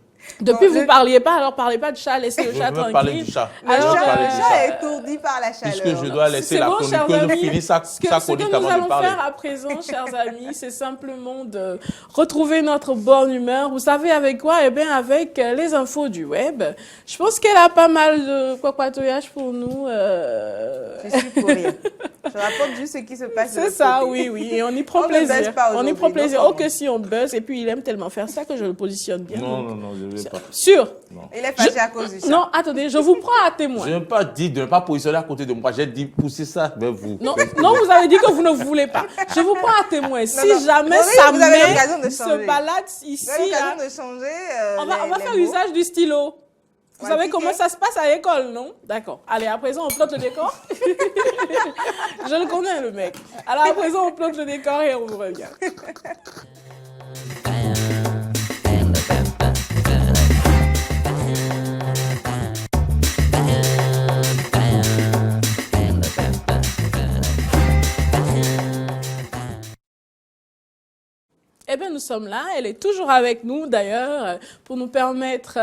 Depuis, vous ne parliez pas, alors parlez pas de chat, laissez le chat tranquille. Parler du chat. Le chat est étourdi par la chaleur. Puisque je dois laisser la chroniqueuse finir sa chronique avant de parler. Ce que nous allons faire à présent, chers amis, c'est simplement de retrouver notre bonne humeur. Vous savez avec quoi? Eh bien, avec les infos du web. Je pense qu'elle a pas mal de quoi-quoi-toyage pour nous. Je suis pour rien. Je rapporte juste ce qui se passe. C'est ça, oui. Et on y prend plaisir. On y prend plaisir. Oh, que si on buzz. Et puis, il aime tellement faire ça que je le positionne bien. Non, je ne vais pas. Sûr. Non. Il est fâché à cause du chat. Non, attendez, je vous prends à témoin. Je n'ai pas dit de ne pas positionner à côté de moi. J'ai dit pousser ça vers vous. Non, vous avez dit que vous ne voulez pas. Je vous prends à témoin. Si jamais sa main se balade ici, vous avez l'occasion de changer. On va faire usage du stylo. Vous savez comment ça se passe à l'école, non? D'accord. Allez, à présent, on plante le décor. Je le connais, le mec. Alors, à présent, on plante le décor et on vous revient. Eh bien, nous sommes là. Elle est toujours avec nous, d'ailleurs, pour nous permettre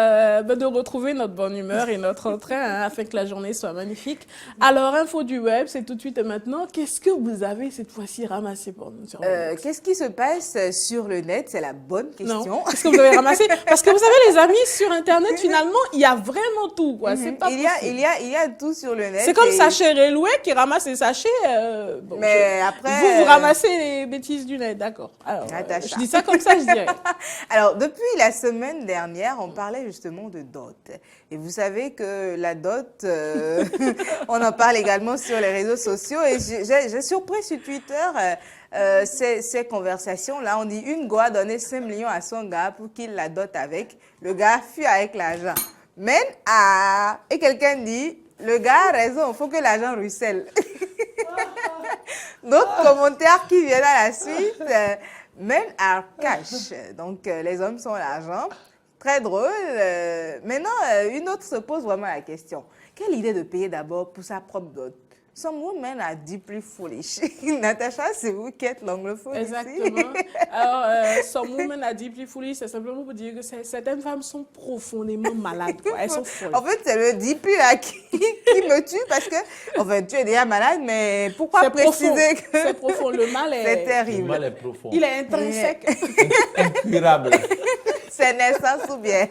de retrouver notre bonne humeur et notre entrain afin que la journée soit magnifique. Alors, info du web, c'est tout de suite et maintenant. Qu'est-ce que vous avez cette fois-ci ramassé pour nous sur le net? Qu'est-ce qui se passe sur le net? C'est la bonne question. Non. Qu'est-ce que vous avez ramassé? Parce que vous savez, les amis, sur Internet, finalement, il y a vraiment tout. Quoi. C'est pas il y a tout sur le net. C'est comme Sachet Reloué qui ramasse les sachets. Mais après... Vous ramassez les bêtises du net, d'accord. Alors, je dis ça comme ça, je dirais. Alors, depuis la semaine dernière, on parlait justement de dot. Et vous savez que la dot, on en parle également sur les réseaux sociaux. Et j'ai surpris sur Twitter ces conversations-là. On dit une go a donné 5 millions à son gars pour qu'il la dote avec. Le gars fuit avec l'argent. Et quelqu'un dit, le gars a raison, il faut que l'argent ruisselle. D'autres commentaires qui viennent à la suite... Men are cash. Donc, les hommes sont l'argent. Très drôle. Maintenant, une autre se pose vraiment la question. Quelle idée de payer d'abord pour sa propre dot? Some women are deeply foolish. Natacha, c'est vous qui êtes l'anglophone. Exactement. Alors, some women are deeply foolish, c'est simplement pour dire que certaines femmes sont profondément malades. Quoi. Elles sont folles. En fait, c'est le deeply là qui me tue parce que, enfin, tu es déjà malade, mais pourquoi préciser que... C'est profond. Le mal est... C'est terrible. Le mal est profond. Il est intrinsèque. Incurable. C'est naissance ou bien.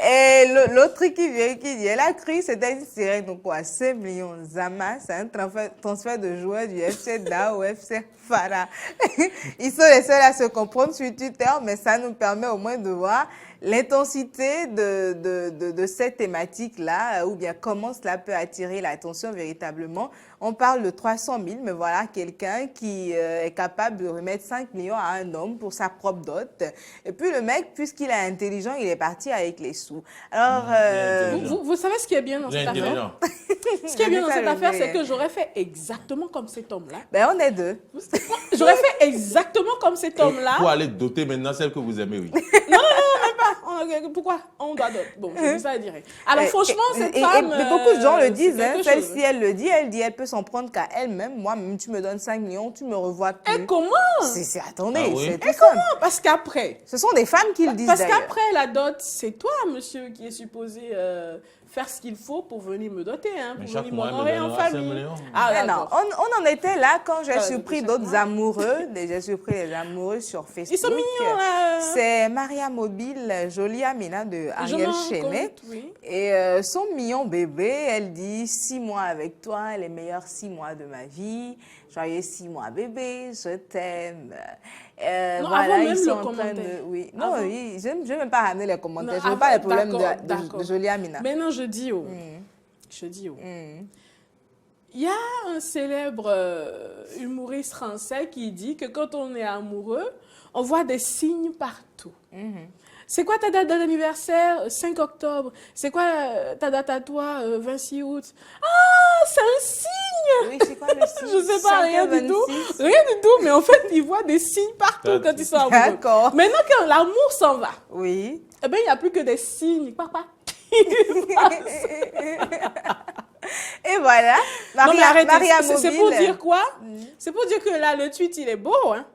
Et l'autre truc qui vient, qui dit, elle a cru c'était une sirène ou quoi, 5 millions Zama, c'est un transfert de joueurs du FC DA au FC Farah. Ils sont les seuls à se comprendre sur Twitter, mais ça nous permet au moins de voir l'intensité de cette thématique-là, ou bien comment cela peut attirer l'attention véritablement. On parle de 300 000, mais voilà quelqu'un qui est capable de remettre 5 millions à un homme pour sa propre dot. Et puis le mec, puisqu'il est intelligent, il est parti avec les sous. Alors, vous savez ce qui est bien dans cette affaire? Ce qui est bien dans cette affaire, c'est que j'aurais fait exactement comme cet homme-là. Ben, on est deux. J'aurais fait exactement comme cet homme-là. Pour aller doter maintenant celle que vous aimez, oui. Non, même pas. Pourquoi on doit d'autres? Bon, je dis ça direct. Alors franchement, cette femme... Et beaucoup de gens le disent, hein, celle-ci, elle le dit, elle peut s'en prendre qu'à elle-même. Moi-même, tu me donnes 5 millions, tu me revois plus. Et comment? Attendez, c'est tout Et comment? Parce qu'après... Ce sont des femmes qui le disent. Parce qu'après la dot, c'est toi, monsieur, qui est supposé faire ce qu'il faut pour venir me doter, hein, pour venir m'honorer en famille. Non, on en était là quand j'ai surpris d'autres amoureux. J'ai surpris les amoureux sur Facebook. Ils sont mignons, là. C'est Maria Mobile, jolie Amina de Ariel Chenet. Oui. Et son mignon bébé, elle dit 6 mois avec toi, les meilleurs 6 mois de ma vie. Joyeux 6 mois bébé, je t'aime. Non, voilà, avant même ils sont le en train commentaire. de... Oui. Non, oui, je ne vais même pas ramener les commentaires. Non, je ne veux pas les problèmes d'accord. de jolie Amina. Mais non, je dis Il y a un célèbre humoriste français qui dit que quand on est amoureux, on voit des signes partout. C'est quoi ta date d'anniversaire? 5 octobre. C'est quoi ta date à toi? 26 août. Ah, c'est un signe! Oui, c'est quoi le signe? Je sais pas, rien du tout. Rien du tout, mais en fait, ils voient des signes partout quand ils sont amoureux. D'accord. Maintenant, quand l'amour s'en va, oui. Eh bien, il n'y a plus que des signes. Papa. Et voilà. Maria Mobile. C'est pour dire quoi? C'est pour dire que là, le tweet, il est beau, hein?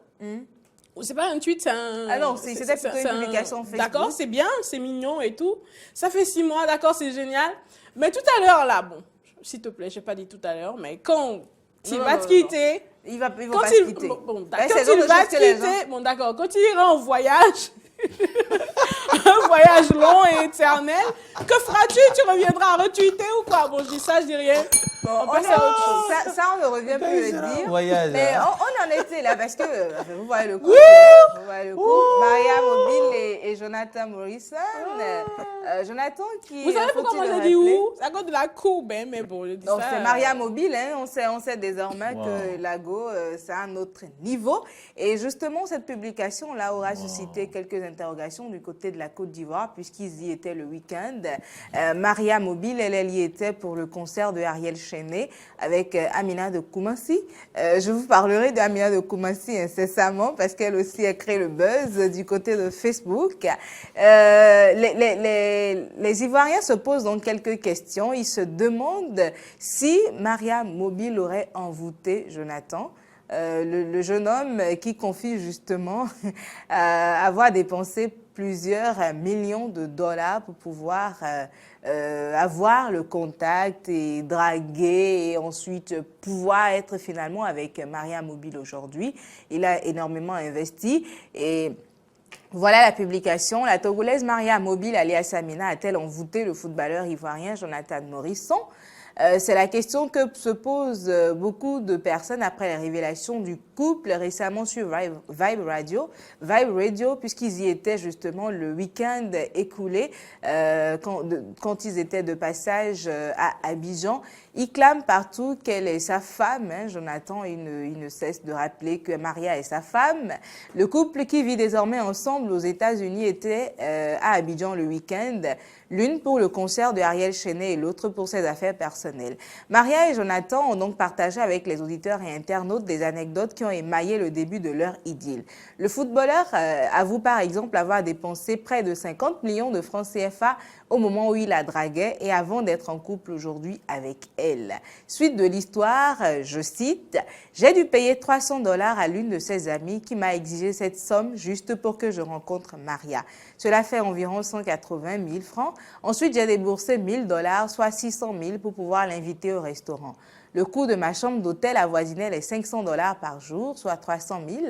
C'est pas un tweet, c'est un... Ah non, c'était plutôt une publication Facebook. D'accord, c'est bien, c'est mignon et tout. Ça fait 6 mois, d'accord, c'est génial. Mais tout à l'heure, là, bon, s'il te plaît, je n'ai pas dit tout à l'heure, mais quand il va te quitter... Il va pas se quitter. Bon, quand il va te quitter, bon, d'accord, quand il ira en voyage... un voyage long et éternel. Que feras-tu? Tu reviendras à retweeter ou quoi? Bon, je dis ça, je dis rien. Bon, on passe à autre chose. Ça, on ne revient plus le dire. Voyage, mais hein. on en était là parce que vous voyez le couple. Vous voyez le couple. Maria Mobile et Jonathan Morrison. Jonathan qui... Vous savez pourquoi moi j'ai dit où? C'est à cause de la courbe, hein, mais bon, je dis ça. C'est Maria Mobile, hein. On sait désormais que Lago, c'est un autre niveau. Et justement, cette publication-là aura suscité quelques interrogations du côté de la Côte d'Ivoire, puisqu'ils y étaient le week-end. Maria Mobile, elle y était pour le concert de Ariel Chenet avec Amina de Koumassi. Je vous parlerai d'Amina de Koumassi incessamment, parce qu'elle aussi a créé le buzz du côté de Facebook. Les Ivoiriens se posent donc quelques questions. Ils se demandent si Maria Mobile aurait envoûté Jonathan. Le jeune homme qui confie justement avoir dépensé plusieurs millions de dollars pour pouvoir avoir le contact et draguer et ensuite pouvoir être finalement avec Maria Mobile aujourd'hui. Il a énormément investi et... Voilà la publication. La Togolaise Maria Mobile, alias Amina, a-t-elle envoûté le footballeur ivoirien Jonathan Morrison? C'est la question que se posent beaucoup de personnes après les révélations du couple récemment sur Vibe Radio, puisqu'ils y étaient justement le week-end écoulé quand ils étaient de passage à Abidjan. Il clame partout qu'elle est sa femme. Hein. Jonathan, il ne cesse de rappeler que Maria est sa femme. Le couple qui vit désormais ensemble aux États-Unis était à Abidjan le week-end, l'une pour le concert de Ariel Chenet et l'autre pour ses affaires personnelles. Maria et Jonathan ont donc partagé avec les auditeurs et internautes des anecdotes qui ont émaillé le début de leur idylle. Le footballeur avoue par exemple avoir dépensé près de 50 millions de francs CFA au moment où il la draguait et avant d'être en couple aujourd'hui avec elle. Suite de l'histoire, je cite, « J'ai dû payer 300 $ à l'une de ses amies qui m'a exigé cette somme juste pour que je rencontre Maria. Cela fait environ 180 000 francs. Ensuite, j'ai déboursé 1 000 $, soit 600 000 pour pouvoir l'inviter au restaurant. Le coût de ma chambre d'hôtel avoisinait les 500 $ par jour, soit 300 000.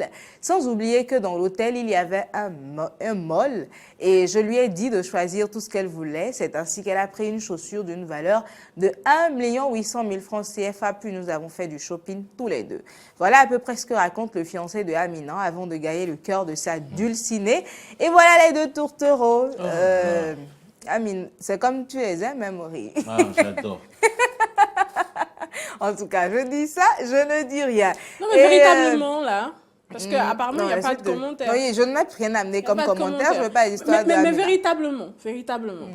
Sans oublier que dans l'hôtel, il y avait un mall et je lui ai dit de choisir tout ce qu'elle voulait. C'est ainsi qu'elle a pris une chaussure d'une valeur de 1 800 000 francs CFA, puis nous avons fait du shopping tous les deux. » Voilà à peu près ce que raconte le fiancé de Amina avant de gagner le cœur de sa dulcinée. Et voilà les deux tourtereaux. Amine, c'est comme tu es, hein, Memory. Ah, j'adore. En tout cas, je dis ça, je ne dis rien. Non, mais véritablement, là, Parce qu'apparemment, il n'y a pas de commentaire. Oui, je ne m'ai rien amené comme commentaire. Je ne veux pas l'histoire mais véritablement.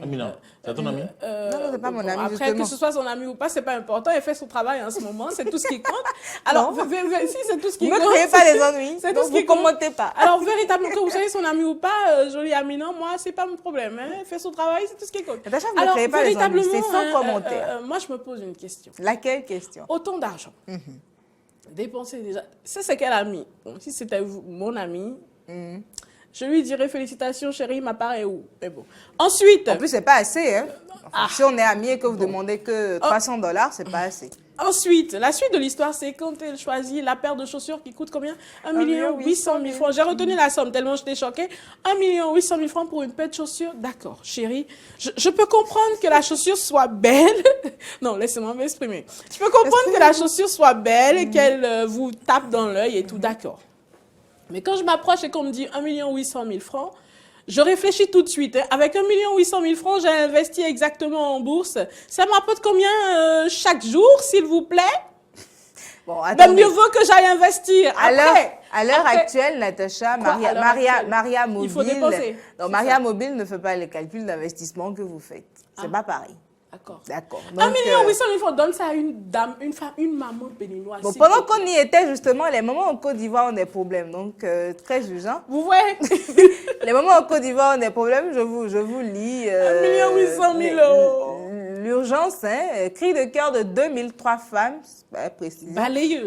Amina, c'est ton ami? Non, c'est pas mon ami, après, justement. que ce soit son ami ou pas, c'est pas important. Elle fait son travail en ce moment. C'est tout ce qui compte. Alors, si c'est tout ce qui compte. Ne créez pas les ennuis. C'est tout ce qui vous commentez pas. Alors, véritablement, que vous soyez son ami ou pas, jolie Amina, moi, c'est pas mon problème. Hein. Elle fait son travail, c'est tout ce qui compte. Ne créez pas les ennuis. C'est sans commentaire. Moi, je me pose une question. Laquelle question? Autant d'argent. Dépenser déjà. C'est quel ami? Bon, si c'était mon ami, je lui dirais félicitations, chérie, ma part est où? Mais bon. Ensuite. En plus, c'est pas assez. Hein? Si on est amis et que vous demandez que $300, c'est pas assez. Ensuite, la suite de l'histoire, c'est quand elle choisit la paire de chaussures qui coûte combien? 1 800 000 francs. J'ai retenu la somme tellement j'étais choquée. 1 800 000 francs pour une paire de chaussures. D'accord, chérie. Je peux comprendre que la chaussure soit belle. Non, laissez-moi m'exprimer. Je peux comprendre que la chaussure soit belle, qu'elle vous tape dans l'œil et tout, d'accord. Mais quand je m'approche et qu'on me dit 1 800 000 francs, je réfléchis tout de suite. Avec 1 800 000 francs, j'ai investi exactement en bourse. Ça m'apporte combien chaque jour, s'il vous plaît? Bon, attendez. Mieux vaut que j'aille investir. À l'heure actuelle, Natacha, Maria Mobile, il faut dépenser. Non, Maria Mobile ne fait pas les calculs d'investissement que vous faites. C'est pas pareil. D'accord. Donc, 1 800 000 francs, donne ça à une dame, une femme, une maman béninoise. Bon, pendant qu'on y était, justement, les mamans en Côte d'Ivoire ont des problèmes. Donc, très jugeant. Vous voyez? Les mamans en Côte d'Ivoire ont des problèmes. Je vous lis. 1 800 000 euros. L'urgence, hein, cri de cœur de 2003 femmes,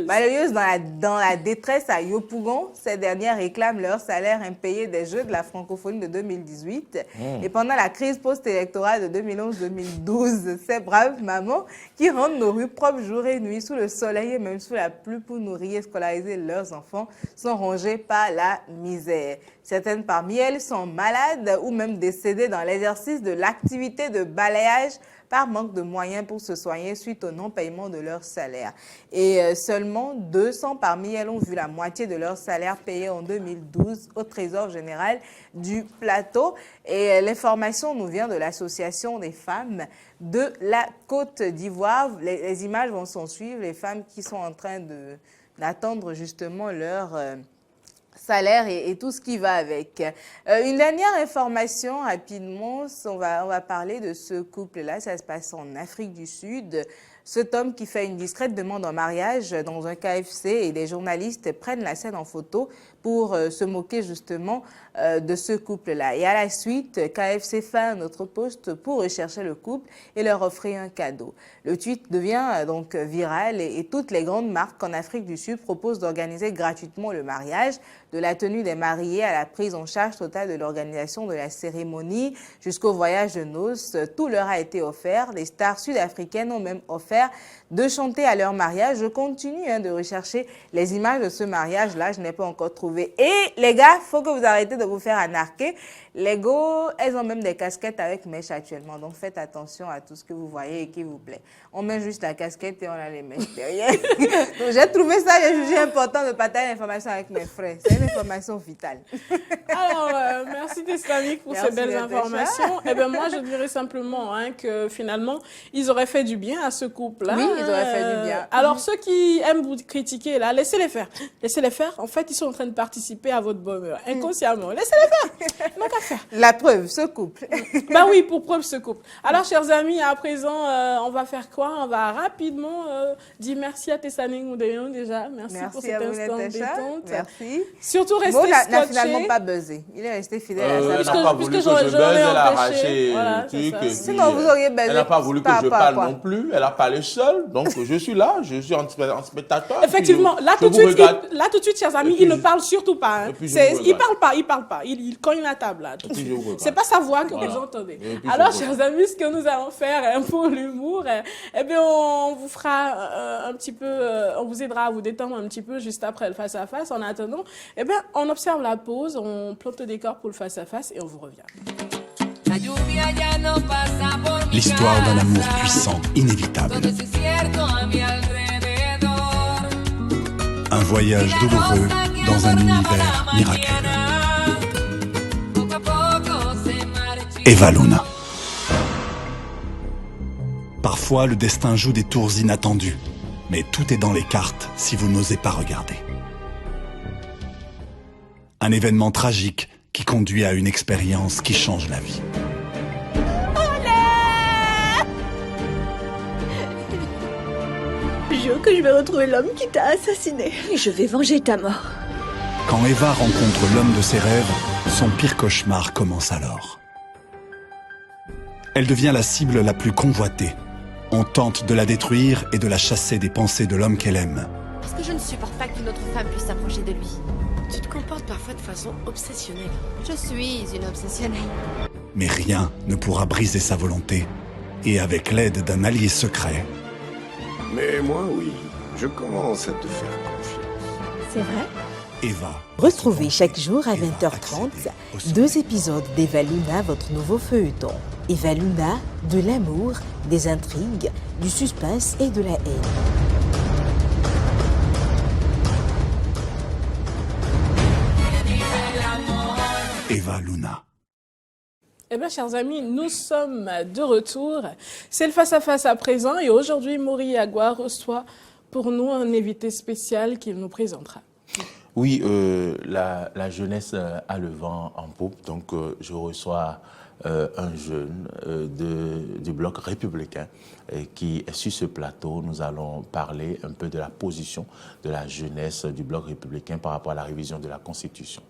balayeuses dans la détresse à Yopougon. Ces dernières réclament leur salaire impayé des Jeux de la francophonie de 2018. Et pendant la crise post-électorale de 2011-2012, ces braves mamans qui rendent nos rues propres jour et nuit sous le soleil et même sous la pluie pour nourrir et scolariser leurs enfants sont rongées par la misère. Certaines parmi elles sont malades ou même décédées dans l'exercice de l'activité de balayage par manque de moyens pour se soigner suite au non-paiement de leur salaire. Et seulement 200 parmi elles ont vu la moitié de leur salaire payé en 2012 au Trésor général du Plateau. Et l'information nous vient de l'Association des femmes de la Côte d'Ivoire. Les images vont s'en suivre, les femmes qui sont en train d'attendre justement leur salaire et tout ce qui va avec. Une dernière information rapidement, on va parler de ce couple-là, ça se passe en Afrique du Sud. Cet homme qui fait une discrète demande en mariage dans un KFC et des journalistes prennent la scène en photo pour se moquer justement de ce couple-là. Et à la suite, KFC fait un autre post pour rechercher le couple et leur offrir un cadeau. Le tweet devient donc viral et toutes les grandes marques en Afrique du Sud proposent d'organiser gratuitement le mariage, de la tenue des mariés à la prise en charge totale de l'organisation de la cérémonie jusqu'au voyage de noces. Tout leur a été offert. Les stars sud-africaines ont même offert de chanter à leur mariage. Je continue de rechercher les images de ce mariage-là. Je n'ai pas encore trouvé. Et les gars, il faut que vous arrêtez de vous faire anarquer. Les go, elles ont même des casquettes avec mèches actuellement. Donc faites attention à tout ce que vous voyez et qui vous plaît. On met juste la casquette et on a les mèches derrière. Donc j'ai trouvé ça, j'ai jugé important de partager l'information avec mes frères. C'est une information vitale. Alors, merci Teslamik pour ces belles informations. Eh bien, moi, je dirais simplement que finalement, ils auraient fait du bien à ce couple-là. Oui, ils auraient fait du bien. Alors, ceux qui aiment vous critiquer, là, laissez-les faire. Laissez-les faire. En fait, ils sont en train de participer à votre bonheur, inconsciemment. Laissez-les faire. Donc, à faire. La preuve, ce couple. Ben oui, pour preuve, ce couple. Alors, chers amis, à présent, on va faire quoi? On va rapidement dire merci à Tessaning Oudéon déjà. Merci pour cet instant de détente. Merci. Surtout rester scotché. n'a finalement pas buzzé. Il est resté fidèle à ça. Elle n'a pas voulu que je buzz, elle a arraché le truc. Sinon, vous auriez buzzé. Elle n'a pas voulu que je parle non plus. Elle a parlé seule. Donc, je suis là. Je suis en spectateur. Effectivement. Là, tout de suite, chers amis, il ne parle surtout pas. Il parle pas. Il cogne la table, là. C'est pas sa voix que vous entendez. Alors, chers amis, ce que nous allons faire pour l'humour, eh bien, on vous fera un petit peu, on vous aidera à vous détendre un petit peu juste après le face-à-face. En attendant, eh bien, on observe la pause, on plante le décor pour le face-à-face et on vous revient. L'histoire d'un amour puissant, inévitable. Un voyage douloureux dans un univers miraculeux. Eva Luna. Parfois, le destin joue des tours inattendues, mais tout est dans les cartes si vous n'osez pas regarder. Un événement tragique qui conduit à une expérience qui change la vie. Jure que je vais retrouver l'homme qui t'a assassiné. Et je vais venger ta mort. Quand Eva rencontre l'homme de ses rêves, son pire cauchemar commence alors. Elle devient la cible la plus convoitée. On tente de la détruire et de la chasser des pensées de l'homme qu'elle aime. Parce que je ne supporte pas qu'une autre femme puisse s'approcher de lui. Tu te comportes parfois de façon obsessionnelle. Je suis une obsessionnelle. Mais rien ne pourra briser sa volonté. Et avec l'aide d'un allié secret... Mais moi, oui, je commence à te faire confiance. C'est vrai? Eva. Retrouvez chaque jour à 20h30 2 épisodes d'Eva Luna, votre nouveau feuilleton. Eva Luna, de l'amour, des intrigues, du suspense et de la haine. Eva Luna. Eh bien, chers amis, nous sommes de retour. C'est le face-à-face à présent et aujourd'hui, Maury Agua reçoit pour nous un invité spécial qu'il nous présentera. Oui, la jeunesse a le vent en poupe, donc je reçois un jeune du bloc républicain qui est sur ce plateau. Nous allons parler un peu de la position de la jeunesse du bloc républicain par rapport à la révision de la Constitution.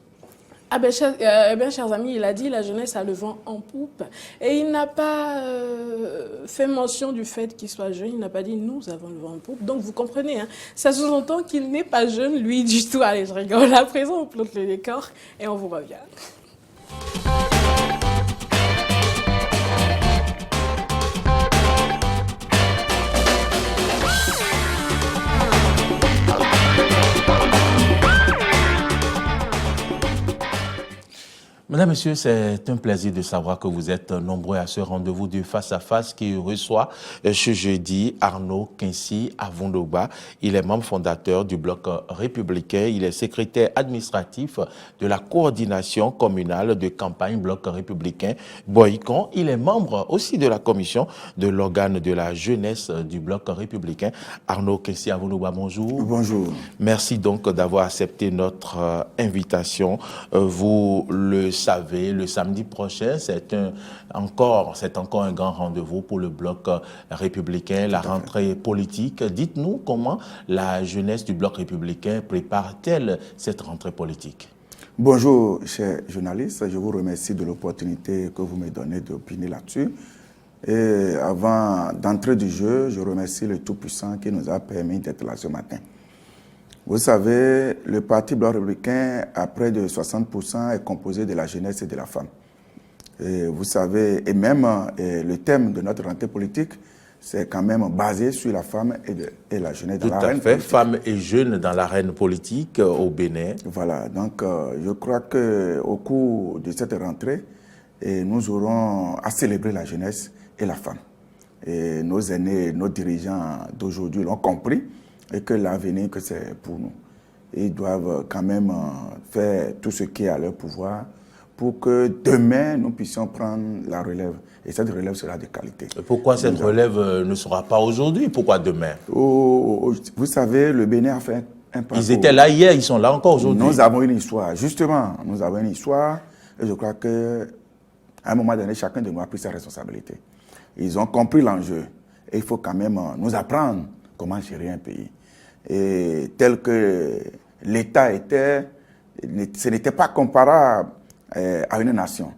Ah ben, chers amis, il a dit la jeunesse a le vent en poupe et il n'a pas fait mention du fait qu'il soit jeune, il n'a pas dit nous avons le vent en poupe. Donc vous comprenez, hein, ça sous-entend qu'il n'est pas jeune, lui du tout. Allez, je rigole, à présent on plante le décor et on vous revient. Mesdames, Messieurs, c'est un plaisir de savoir que vous êtes nombreux à ce rendez-vous du face-à-face qui reçoit ce jeudi Arnaud Kinsi Avondogba. Il est membre fondateur du Bloc républicain. Il est secrétaire administratif de la coordination communale de campagne Bloc républicain Boycon. Il est membre aussi de la commission de l'organe de la jeunesse du Bloc républicain. Arnaud Kinsi Avondogba, bonjour. Bonjour. Merci donc d'avoir accepté notre invitation. Vous le savez, le samedi prochain, c'est encore un grand rendez-vous pour le Bloc républicain, la rentrée politique. Dites-nous comment la jeunesse du Bloc républicain prépare-t-elle cette rentrée politique? Bonjour, chers journalistes. Je vous remercie de l'opportunité que vous me donnez d'opiner là-dessus. Et avant d'entrer du jeu, je remercie le Tout-Puissant qui nous a permis d'être là ce matin. Vous savez, le Parti Bloc républicain, à près de 60%, est composé de la jeunesse et de la femme. Et vous savez, et même le thème de notre rentrée politique, c'est quand même basé sur la femme et la jeunesse dans l'arène politique. Femmes et jeunes dans l'arène politique au Bénin. Voilà, donc je crois qu'au cours de cette rentrée, nous aurons à célébrer la jeunesse et la femme. Et nos aînés, nos dirigeants d'aujourd'hui l'ont compris. Et que l'avenir, que c'est pour nous. Ils doivent quand même faire tout ce qui est à leur pouvoir pour que demain, nous puissions prendre la relève. Et cette relève sera de qualité. Et pourquoi cette relève ne sera pas aujourd'hui? Pourquoi demain? Vous savez, le Bénin a fait un parcours. Ils étaient là hier, ils sont là encore aujourd'hui. Nous avons une histoire. Justement, nous avons une histoire. Et je crois qu'à un moment donné, chacun de nous a pris sa responsabilité. Ils ont compris l'enjeu. Et il faut quand même nous apprendre comment gérer un pays. Et tel que l'État était, ce n'était pas comparable à une nation.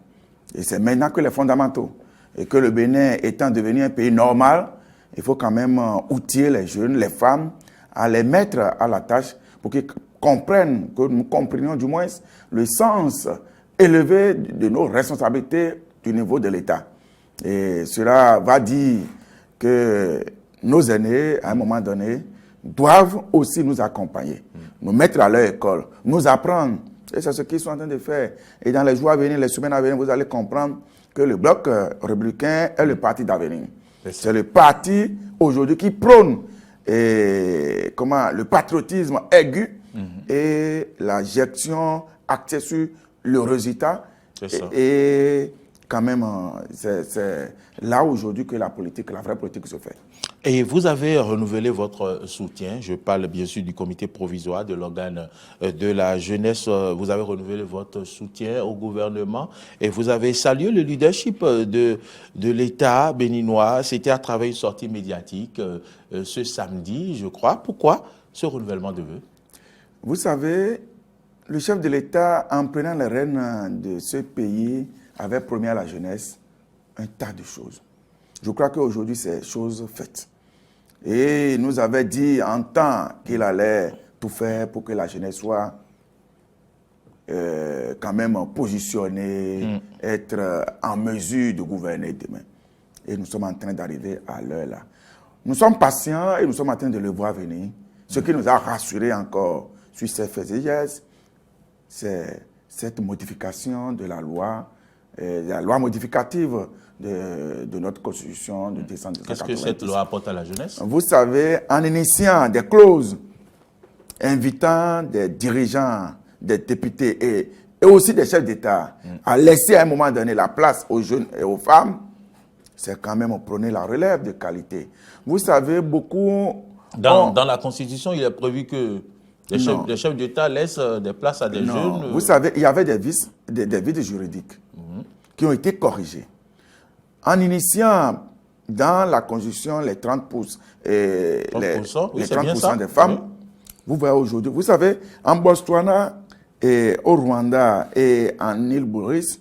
Et c'est maintenant que les fondamentaux, et que le Bénin étant devenu un pays normal, il faut quand même outiller les jeunes, les femmes, à les mettre à la tâche pour qu'ils comprennent, que nous comprenions du moins le sens élevé de nos responsabilités du niveau de l'État. Et cela va dire que nos aînés, à un moment donné, doivent aussi nous accompagner, nous mettre à leur école, nous apprendre. Et c'est ce qu'ils sont en train de faire. Et dans les jours à venir, les semaines à venir, vous allez comprendre que le Bloc républicain est le parti d'avenir. C'est le parti aujourd'hui qui prône le patriotisme aigu et la gestion axée sur le résultat. Et quand même, c'est là aujourd'hui que la politique, la vraie politique se fait. Et vous avez renouvelé votre soutien, je parle bien sûr du comité provisoire, de l'organe de la jeunesse, vous avez renouvelé votre soutien au gouvernement et vous avez salué le leadership de l'État béninois. C'était à travers une sortie médiatique ce samedi, je crois. Pourquoi ce renouvellement de vœux? Vous savez, le chef de l'État, en prenant les rênes de ce pays, avait promis à la jeunesse un tas de choses. Je crois qu'aujourd'hui, c'est chose faite. Et il nous avait dit en temps qu'il allait tout faire pour que la jeunesse soit quand même positionnée, être en mesure de gouverner demain. Et nous sommes en train d'arriver à l'heure là. Nous sommes patients et nous sommes en train de le voir venir. Ce qui nous a rassurés encore sur ces faits et gestes, c'est cette modification de la loi modificative de notre Constitution de décembre 1990. Qu'est-ce que cette loi apporte à la jeunesse? Vous savez, en initiant des clauses invitant des dirigeants, des députés et aussi des chefs d'État à laisser à un moment donné la place aux jeunes et aux femmes, c'est quand même prôner la relève de qualité. Vous savez, beaucoup... Dans la Constitution, il est prévu que les chefs d'État laissent des places à des jeunes. Vous savez, il y avait des vides juridiques qui ont été corrigés. En initiant dans la Constitution les 30 pouces et 30%, les 30% des femmes, vous voyez aujourd'hui, vous savez, en Botswana et au Rwanda et en île Maurice,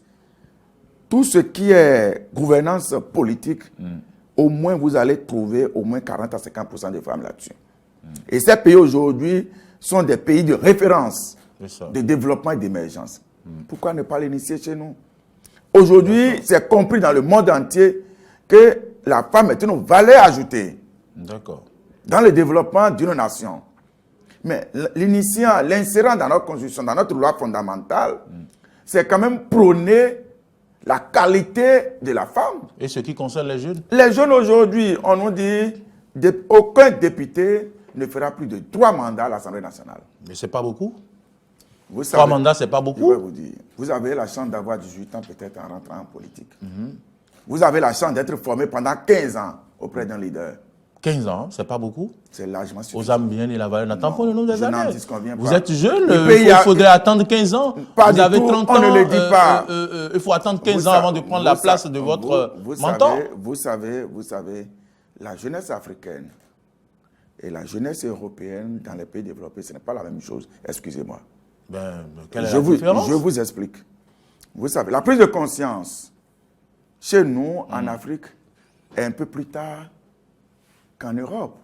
tout ce qui est gouvernance politique, au moins vous allez trouver au moins 40 à 50% de femmes là-dessus. Et ces pays aujourd'hui sont des pays de référence, de développement et d'émergence. Pourquoi ne pas l'initier chez nous? Aujourd'hui, c'est compris dans le monde entier que la femme est une valeur ajoutée dans le développement d'une nation. Mais l'initiant, l'insérant dans notre constitution, dans notre loi fondamentale, c'est quand même prôner la qualité de la femme. Et ce qui concerne les jeunes? Les jeunes aujourd'hui, on nous dit aucun député ne fera plus de 3 mandats à l'Assemblée nationale. Mais ce n'est pas beaucoup. Vous savez, 3 mandats, ce n'est pas beaucoup. Je vais vous dire, vous avez la chance d'avoir 18 ans peut-être en rentrant en politique. Vous avez la chance d'être formé pendant 15 ans auprès d'un leader. 15 ans, c'est pas beaucoup. C'est largement suffisant. Aux âmes bien et la valeur n'attend pas le nombre des années. Vous pas. êtes jeune, il faudrait attendre 15 ans. Vous avez 30 ans, on ne le dit pas. Il faut attendre 15 ans avant de prendre la place de votre mentor. Vous savez, la jeunesse africaine et la jeunesse européenne dans les pays développés, ce n'est pas la même chose. Excusez-moi. Quelle est la différence? Je vous explique. Vous savez, la prise de conscience chez nous, en Afrique, est un peu plus tard qu'en Europe.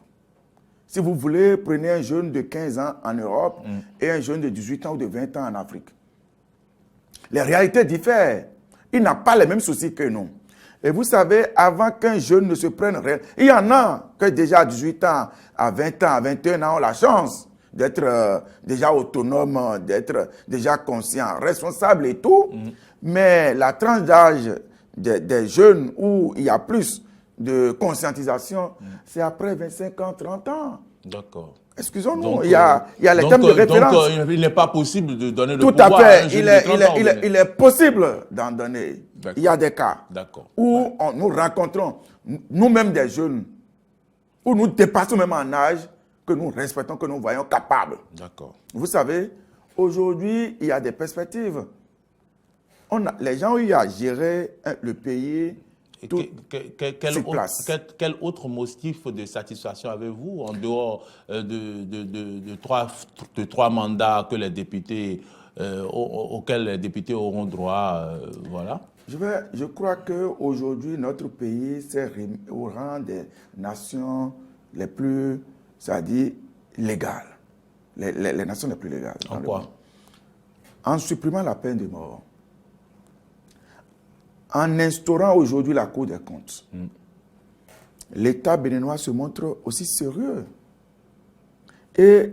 Si vous voulez, prenez un jeune de 15 ans en Europe et un jeune de 18 ans ou de 20 ans en Afrique. Les réalités diffèrent. Il n'a pas les mêmes soucis que nous. Et vous savez, avant qu'un jeune ne se prenne réellement, il y en a que déjà à 18 ans, à 20 ans, à 21 ans ont la chance d'être déjà autonome, d'être déjà conscient, responsable et tout. Mais la tranche d'âge des jeunes où il y a plus de conscientisation, c'est après 25 ans, 30 ans. D'accord. Excusons-nous, il y a les thèmes de référence. Donc, il n'est pas possible de donner le pouvoir. Tout à fait, il est possible d'en donner. Il y a des cas où nous rencontrons nous-mêmes des jeunes, où nous dépassons même en âge, que nous respectons, que nous voyons capables. D'accord. Vous savez, aujourd'hui, il y a des perspectives. Les gens ont eu à gérer le pays. Quel autre motif de satisfaction avez-vous en dehors de trois mandats que les députés, auxquels les députés auront droit, voilà? Je crois qu'aujourd'hui, notre pays s'est au rang des nations les plus, c'est-à-dire légales. Les nations les plus légales. En quoi? En supprimant la peine de mort. En instaurant aujourd'hui la Cour des comptes, l'État béninois se montre aussi sérieux et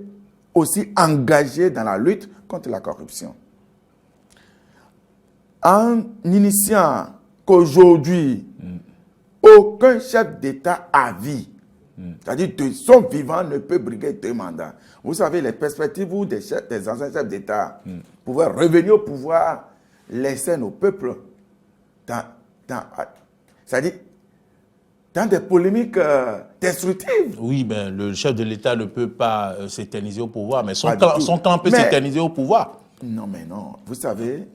aussi engagé dans la lutte contre la corruption. En initiant qu'aujourd'hui, aucun chef d'État à vie, c'est-à-dire de son vivant, ne peut briguer 2 mandats. Vous savez, les perspectives où des anciens chefs d'État pouvaient revenir au pouvoir laissaient nos peuples c'est-à-dire dans des polémiques destructives. Oui, mais le chef de l'État ne peut pas s'éterniser au pouvoir, mais son Pas du clan tout. peut s'éterniser au pouvoir. Non, mais non. Vous savez,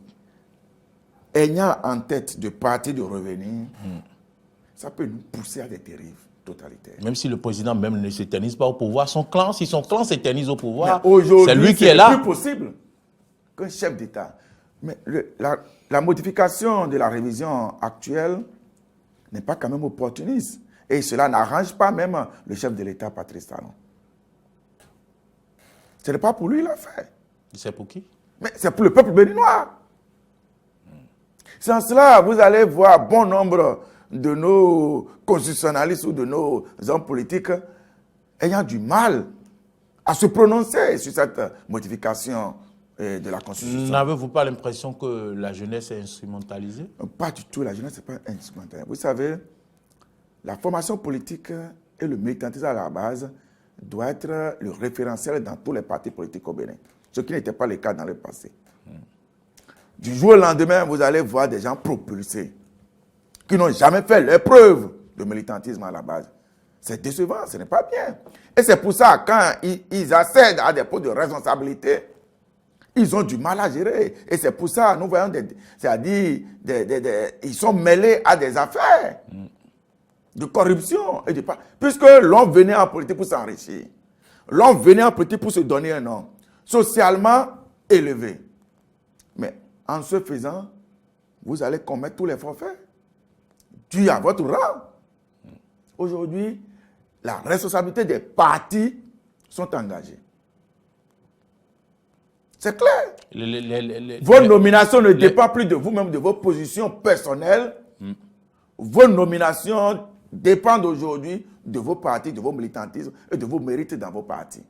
ayant en tête de partir de revenir, ça peut nous pousser à des dérives totalitaires. Même si le président même ne s'éternise pas au pouvoir, si son clan s'éternise au pouvoir, Mais aujourd'hui, c'est lui qui est là. C'est plus possible qu'un chef d'État. Mais la modification de la révision actuelle n'est pas quand même opportuniste. Et cela n'arrange pas même le chef de l'État, Patrice Talon. Ce n'est pas pour lui, il l'a fait. C'est pour qui? Mais c'est pour le peuple béninois. Sans cela, vous allez voir bon nombre de nos constitutionnalistes ou de nos hommes politiques ayant du mal à se prononcer sur cette modification de la Constitution. N'avez-vous pas l'impression que la jeunesse est instrumentalisée? Pas du tout, la jeunesse n'est pas instrumentalisée. Vous savez, la formation politique et le militantisme à la base doit être le référentiel dans tous les partis politiques au Bénin, ce qui n'était pas le cas dans le passé. Du jour au lendemain, vous allez voir des gens propulsés qui n'ont jamais fait l'épreuve de militantisme à la base. C'est décevant, ce n'est pas bien. Et c'est pour ça, quand ils accèdent à des postes de responsabilité, ils ont du mal à gérer. Et c'est pour ça, nous voyons, c'est-à-dire, ils sont mêlés à des affaires de corruption. Puisque l'on venait en politique pour s'enrichir. L'on venait en politique pour se donner un nom socialement élevé. Mais en ce faisant, vous allez commettre tous les forfaits dû à votre rang. Aujourd'hui, la responsabilité des partis sont engagées. C'est clair. Vos nominations ne dépendent plus de vous-même, de vos positions personnelles. Vos nominations dépendent aujourd'hui de vos partis, de vos militantismes et de vos mérites dans vos partis.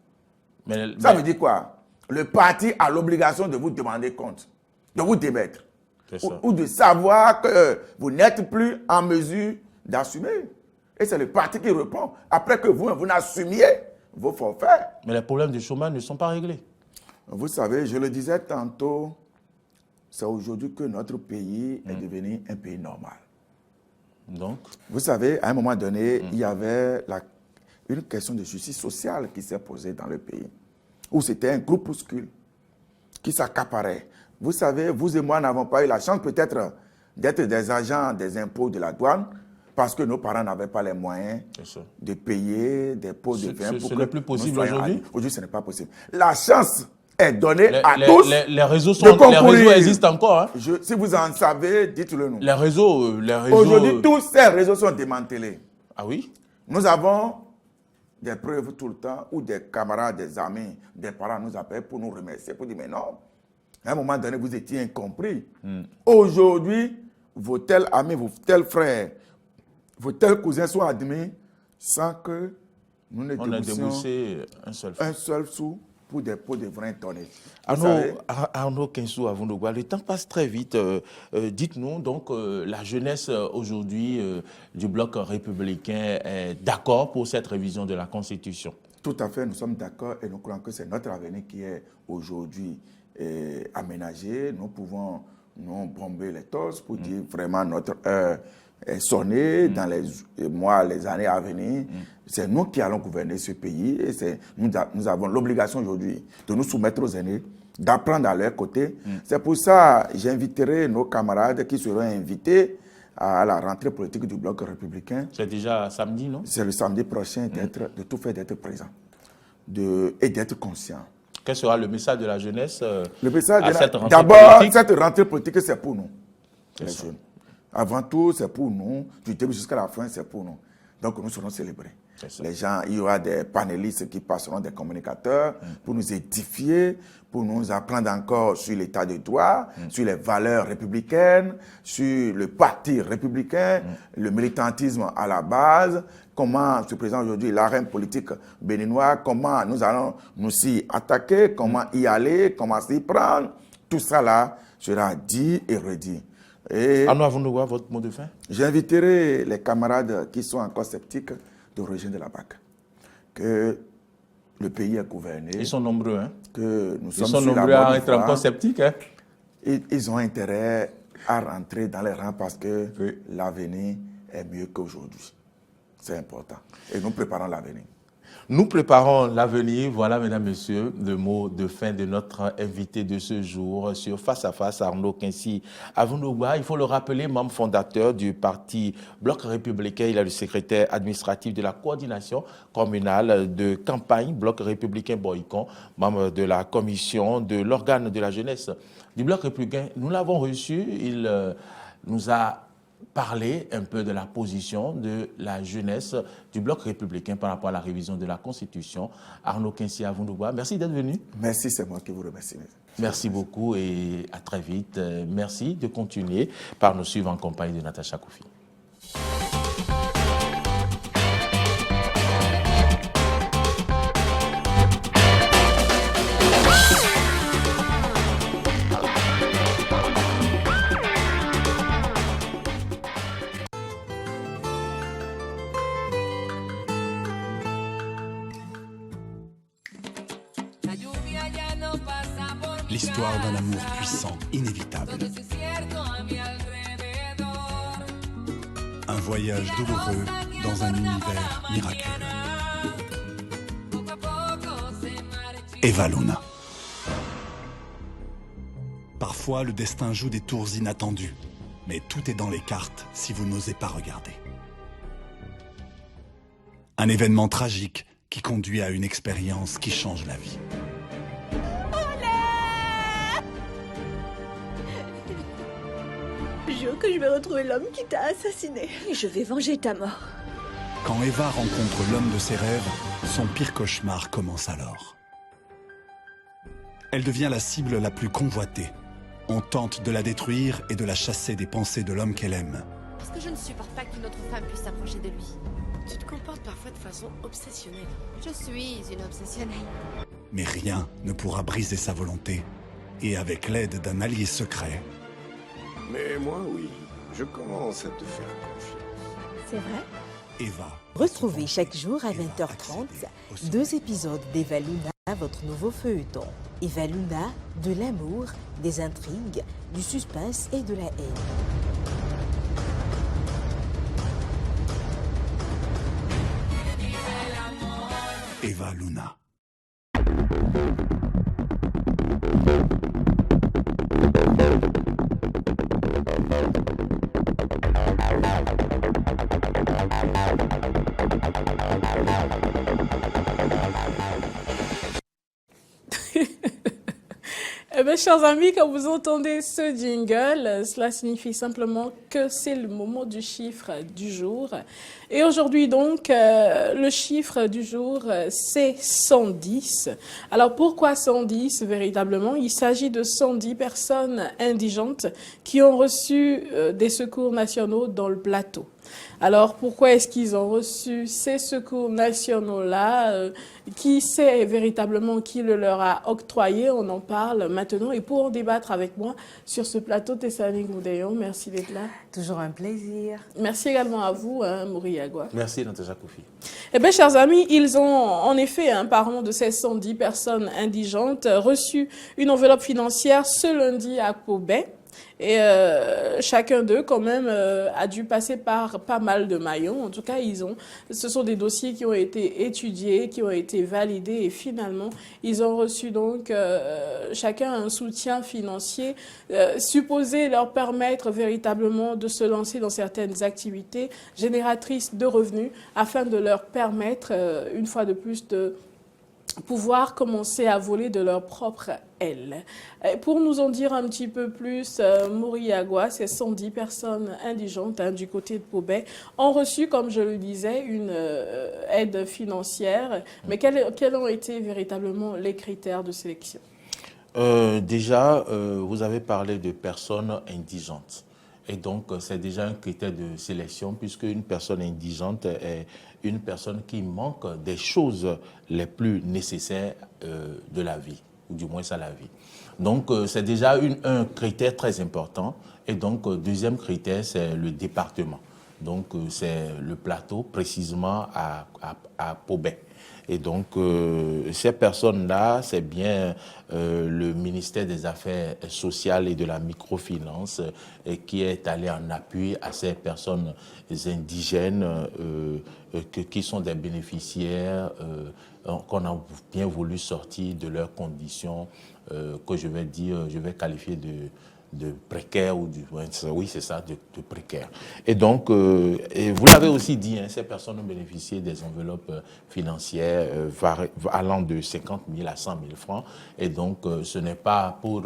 Ça veut dire quoi? Le parti a l'obligation de vous demander compte, de vous démettre. Ou de savoir que vous n'êtes plus en mesure d'assumer. Et c'est le parti qui répond après que vous n'assumiez vos forfaits. Mais les problèmes du chômage ne sont pas réglés. Vous savez, je le disais tantôt, c'est aujourd'hui que notre pays est devenu un pays normal. Donc, vous savez, à un moment donné, il y avait une question de justice sociale qui s'est posée dans le pays, où c'était un groupuscule qui s'accaparait. Vous savez, vous et moi n'avons pas eu la chance peut-être d'être des agents des impôts de la douane parce que nos parents n'avaient pas les moyens de payer des pots de vin. Ce n'est plus possible aujourd'hui? Aujourd'hui, ce n'est pas possible. La chance est donnée à tous. Les réseaux existent encore. Hein? Si vous en savez, dites-le nous. Les réseaux... Aujourd'hui, tous ces réseaux sont démantelés. Ah oui? Nous avons des preuves tout le temps où des camarades, des amis, des parents nous appellent pour nous remercier, pour dire mais non. À un moment donné, vous étiez incompris. Aujourd'hui, vos tels amis, vos tels frères, vos tels cousins sont admis sans que nous ne déboursé un seul sou pour des pots de vin tonnés. Arnaud Kinsou, Avondogwa, le temps passe très vite. Dites-nous, donc, la jeunesse aujourd'hui du bloc républicain est d'accord pour cette révision de la Constitution? Tout à fait, nous sommes d'accord et nous croyons que c'est notre avenir qui est aujourd'hui aménagé. Nous pouvons nous bomber les torses pour dire vraiment notre heure est sonnée dans les mois, les années à venir. C'est nous qui allons gouverner ce pays et nous avons l'obligation aujourd'hui de nous soumettre aux aînés, d'apprendre à leur côté. C'est pour ça que j'inviterai nos camarades qui seront invités à la rentrée politique du bloc républicain. C'est déjà samedi, non? C'est le samedi prochain, de tout faire, d'être présent et d'être conscient. Quel sera le message de la jeunesse le message à cette rentrée d'abord, politique? Cette rentrée politique, c'est pour nous, les jeunes. Avant tout, c'est pour nous. Du début jusqu'à la fin, c'est pour nous. Donc, nous serons célébrés. Les gens, il y aura des panélistes qui passeront, des communicateurs, pour nous édifier, pour nous apprendre encore sur l'état de droit, sur les valeurs républicaines, sur le parti républicain, le militantisme à la base, comment se présente aujourd'hui l'arène politique béninois, comment nous allons nous y attaquer, comment y aller, comment s'y prendre. Tout ça là sera dit et redit. Arnaud Avondogwa, votre mot de fin? J'inviterai les camarades qui sont encore sceptiques de rejoindre la BAC. Que le pays est gouverné. Ils sont nombreux, hein? Que nous Ils sont nombreux à être encore sceptiques, hein? Ils ont intérêt à rentrer dans les rangs parce que l'avenir est mieux qu'aujourd'hui. C'est important. Et nous préparons l'avenir. Nous préparons l'avenir. Voilà, mesdames, messieurs, le mot de fin de notre invité de ce jour sur Face à Face, Arnaud Quincy Avundogba. Il faut le rappeler, membre fondateur du parti Bloc Républicain. Il est le secrétaire administratif de la coordination communale de campagne Bloc Républicain Boycon, membre de la commission de l'organe de la jeunesse du Bloc Républicain. Nous l'avons reçu. Il nous a parler un peu de la position de la jeunesse du Bloc républicain par rapport à la révision de la Constitution. Arnaud Quincy Avundogba, merci d'être venu. Merci, c'est moi qui vous remercie. Merci beaucoup et à très vite. Merci de continuer par nous suivre en compagnie de Natacha Koufi. L'histoire d'un amour puissant, inévitable. Un voyage douloureux dans un univers miraculeux. Eva Luna. Parfois, le destin joue des tours inattendus, mais tout est dans les cartes si vous n'osez pas regarder. Un événement tragique qui conduit à une expérience qui change la vie. Jure que je vais retrouver l'homme qui t'a assassiné. Et je vais venger ta mort. Quand Eva rencontre l'homme de ses rêves, son pire cauchemar commence alors. Elle devient la cible la plus convoitée. On tente de la détruire et de la chasser des pensées de l'homme qu'elle aime. Parce que je ne supporte pas qu'une autre femme puisse s'approcher de lui. Tu te comportes parfois de façon obsessionnelle. Je suis une obsessionnelle. Mais rien ne pourra briser sa volonté. Et avec l'aide d'un allié secret... Mais moi, oui, je commence à te faire confiance. C'est vrai? Eva. Retrouvez chaque jour à 20h30 2 épisodes d'Eva Luna, votre nouveau feuilleton. Eva Luna, de l'amour, des intrigues, du suspense et de la haine. Eva Luna. Eh bien, chers amis, quand vous entendez ce jingle, cela signifie simplement que c'est le moment du chiffre du jour. Et aujourd'hui, donc, le chiffre du jour, c'est 110. Alors, pourquoi 110 véritablement? Il s'agit de 110 personnes indigentes qui ont reçu des secours nationaux dans le plateau. Alors, pourquoi est-ce qu'ils ont reçu ces secours nationaux-là? Qui sait véritablement qui le leur a octroyé? On en parle maintenant. Et pour en débattre avec moi sur ce plateau, Tessani Goudéon, merci d'être là. Toujours un plaisir. Merci également à vous, Mouri Agua. Merci, Natacha Koufi. Eh bien, chers amis, ils ont en effet, parlant de ces 110 personnes indigentes, reçu une enveloppe financière ce lundi à Pobet. Et chacun d'eux, quand même, a dû passer par pas mal de maillons. En tout cas, ce sont des dossiers qui ont été étudiés, qui ont été validés. Et finalement, ils ont reçu donc chacun un soutien financier supposé leur permettre véritablement de se lancer dans certaines activités génératrices de revenus afin de leur permettre, une fois de plus, de pouvoir commencer à voler de leur propre aile. Pour nous en dire un petit peu plus, Mouri Agua, ces 110 personnes indigentes du côté de Pobet ont reçu, comme je le disais, une aide financière. Mais quels ont été véritablement les critères de sélection? Déjà, vous avez parlé de personnes indigentes. Et donc, c'est déjà un critère de sélection puisque une personne indigente est une personne qui manque des choses les plus nécessaires de la vie, ou du moins à la vie. Donc, c'est déjà un critère très important. Et donc, deuxième critère, c'est le département. Donc, c'est le plateau, précisément à Pobet. Et donc, ces personnes-là, c'est bien le ministère des Affaires sociales et de la microfinance qui est allé en appui à ces personnes indigènes qui sont des bénéficiaires qu'on a bien voulu sortir de leurs conditions que je vais qualifier de précaire ou oui c'est ça, de précaire. Et donc, et vous l'avez aussi dit, ces personnes ont bénéficié des enveloppes financières allant de 50 000 à 100 000 francs. Et donc, ce n'est pas pour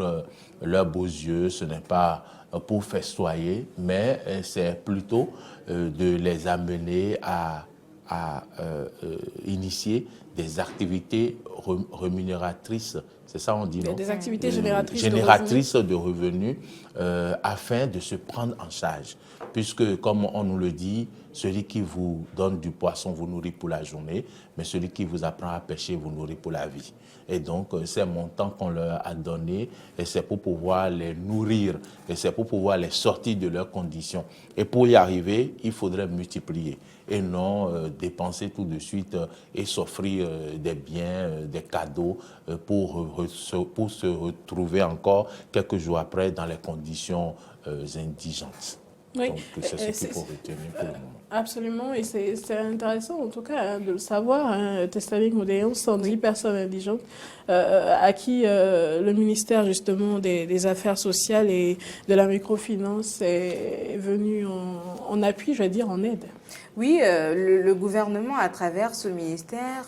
leurs beaux yeux, ce n'est pas pour festoyer, mais c'est plutôt de les amener à initier des activités rémunératrices. C'est ça on dit, non? Des activités génératrices de revenus afin de se prendre en charge. Puisque, comme on nous le dit, celui qui vous donne du poisson vous nourrit pour la journée, mais celui qui vous apprend à pêcher vous nourrit pour la vie. Et donc, ces montants qu'on leur a donnés, et c'est pour pouvoir les nourrir, et c'est pour pouvoir les sortir de leurs conditions. Et pour y arriver, il faudrait multiplier, et non dépenser tout de suite et s'offrir des biens, des cadeaux pour se retrouver encore quelques jours après dans les conditions indigentes. Oui. Donc, c'est ce qu'il faut retenir pour le moment. Absolument, et c'est intéressant en tout cas de le savoir. Testalik Moudéon, 110 personnes indigentes à qui le ministère justement des Affaires sociales et de la microfinance est venu en appui, je vais dire en aide. Oui, le gouvernement, à travers ce ministère,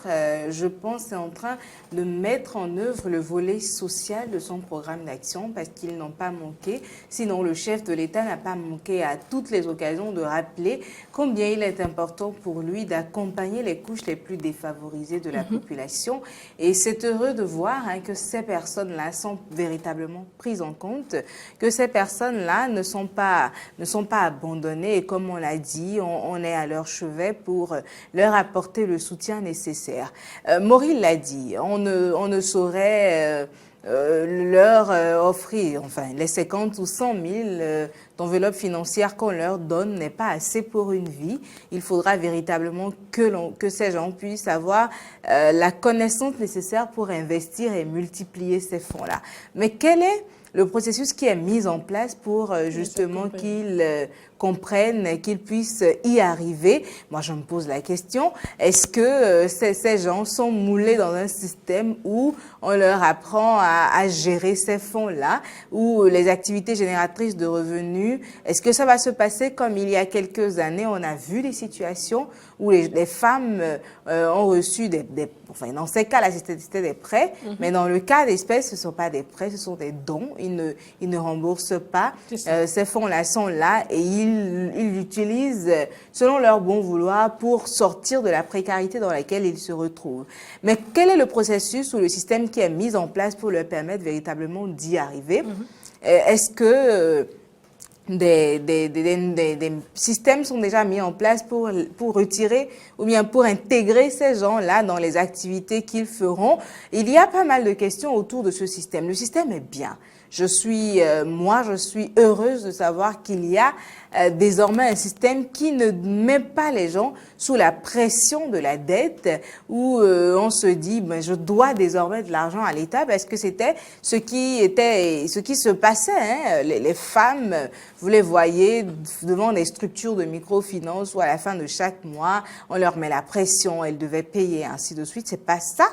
je pense, est en train de mettre en œuvre le volet social de son programme d'action parce qu'ils n'ont pas manqué. Sinon, le chef de l'État n'a pas manqué à toutes les occasions de rappeler combien il est important pour lui d'accompagner les couches les plus défavorisées de la population. Et c'est heureux de voir que ces personnes-là sont véritablement prises en compte, que ces personnes-là ne sont pas abandonnées. Et comme on l'a dit, on est à leur chevet pour leur apporter le soutien nécessaire. Maureen l'a dit, on ne saurait leur offrir, enfin, les 50 ou 100 000 d'enveloppe financière qu'on leur donne n'est pas assez pour une vie. Il faudra véritablement que ces gens puissent avoir la connaissance nécessaire pour investir et multiplier ces fonds-là. Mais quel est le processus qui est mis en place pour justement qu'ils comprennent, qu'ils puissent y arriver? Moi, je me pose la question, est-ce que ces gens sont moulés dans un système où on leur apprend à gérer ces fonds-là, ou les activités génératrices de revenus? Est-ce que ça va se passer comme il y a quelques années? On a vu des situations où les femmes ont reçu enfin, dans ces cas-là, c'était des prêts, mais dans le cas d'espèces, ce ne sont pas des prêts, ce sont des dons. Ils ne remboursent pas. Ces fonds-là sont là et ils l'utilisent selon leur bon vouloir pour sortir de la précarité dans laquelle ils se retrouvent. Mais quel est le processus ou le système qui est mis en place pour leur permettre véritablement d'y arriver? Est-ce que des systèmes sont déjà mis en place pour retirer ou bien pour intégrer ces gens-là dans les activités qu'ils feront? Il y a pas mal de questions autour de ce système. Le système est bien. Je suis heureuse de savoir qu'il y a désormais un système qui ne met pas les gens sous la pression de la dette, où on se dit je dois désormais de l'argent à l'État, parce que c'était ce qui se passait. Les femmes, vous les voyez devant des structures de microfinance où à la fin de chaque mois, on leur met la pression, elles devaient payer, ainsi de suite. C'est pas ça.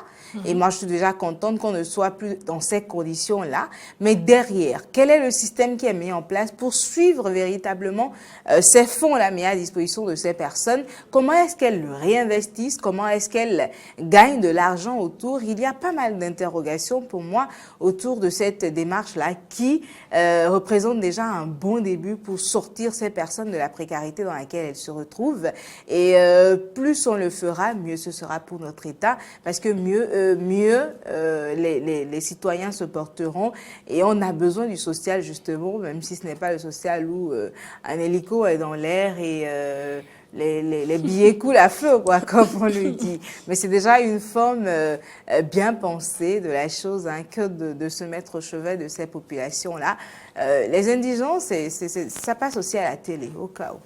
Et moi, je suis déjà contente qu'on ne soit plus dans ces conditions-là. Mais derrière, quel est le système qui est mis en place pour suivre véritablement ces fonds-là mis à disposition de ces personnes? Comment est-ce qu'elles le réinvestissent? Comment est-ce qu'elles gagnent de l'argent autour? Il y a pas mal d'interrogations pour moi autour de cette démarche-là qui représente déjà un bon début pour sortir ces personnes de la précarité dans laquelle elles se retrouvent. Et plus on le fera, mieux ce sera pour notre État, parce que mieux les citoyens se porteront, et on a besoin du social justement, même si ce n'est pas le social où un hélico est dans l'air et les billets coulent à feu, quoi, comme on le dit. Mais c'est déjà une forme bien pensée de la chose, que de se mettre au chevet de ces populations-là. Les indigents, ça passe aussi à la télé, au cas où.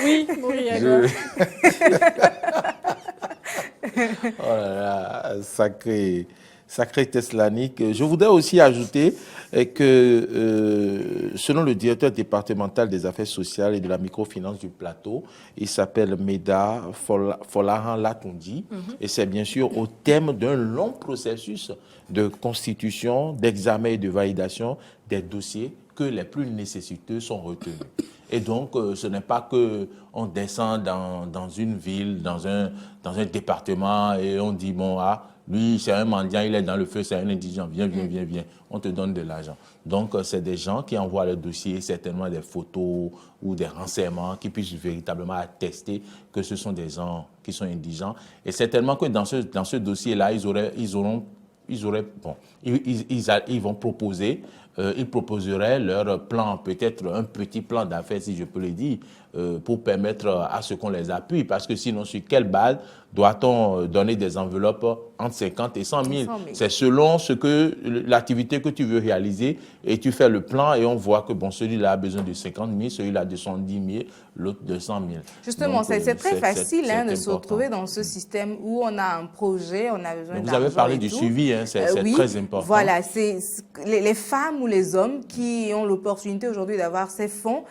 Oui, Mauriaga. Oh là là, sacré Teslanik. Je voudrais aussi ajouter que selon le directeur départemental des affaires sociales et de la microfinance du plateau, il s'appelle Meda Folahan Latundi, et c'est bien sûr au terme d'un long processus de constitution, d'examen et de validation des dossiers que les plus nécessiteux sont retenus. Et donc, ce n'est pas qu'on descend dans une ville, dans un département et on dit, bon, lui, c'est un mendiant, il est dans le feu, c'est un indigent, viens, on te donne de l'argent. Donc, c'est des gens qui envoient le dossier, certainement des photos ou des renseignements qui puissent véritablement attester que ce sont des gens qui sont indigents. Et certainement que dans ce dossier-là, ils vont proposer, ils proposeraient leur plan, peut-être un petit plan d'affaires, si je peux le dire, pour permettre à ce qu'on les appuie. Parce que sinon, sur quelle base doit-on donner des enveloppes entre 50 et 100 000 ? C'est selon l'activité que tu veux réaliser et tu fais le plan et on voit que bon, celui-là a besoin de 50 000, celui-là de 110 000, l'autre de 100 000. Justement, c'est très facile de se retrouver dans ce système où on a un projet, on a besoin d'argent. Vous avez parlé du suivi, c'est très important. Voilà, c'est les femmes ou les hommes qui ont l'opportunité aujourd'hui d'avoir ces fonds.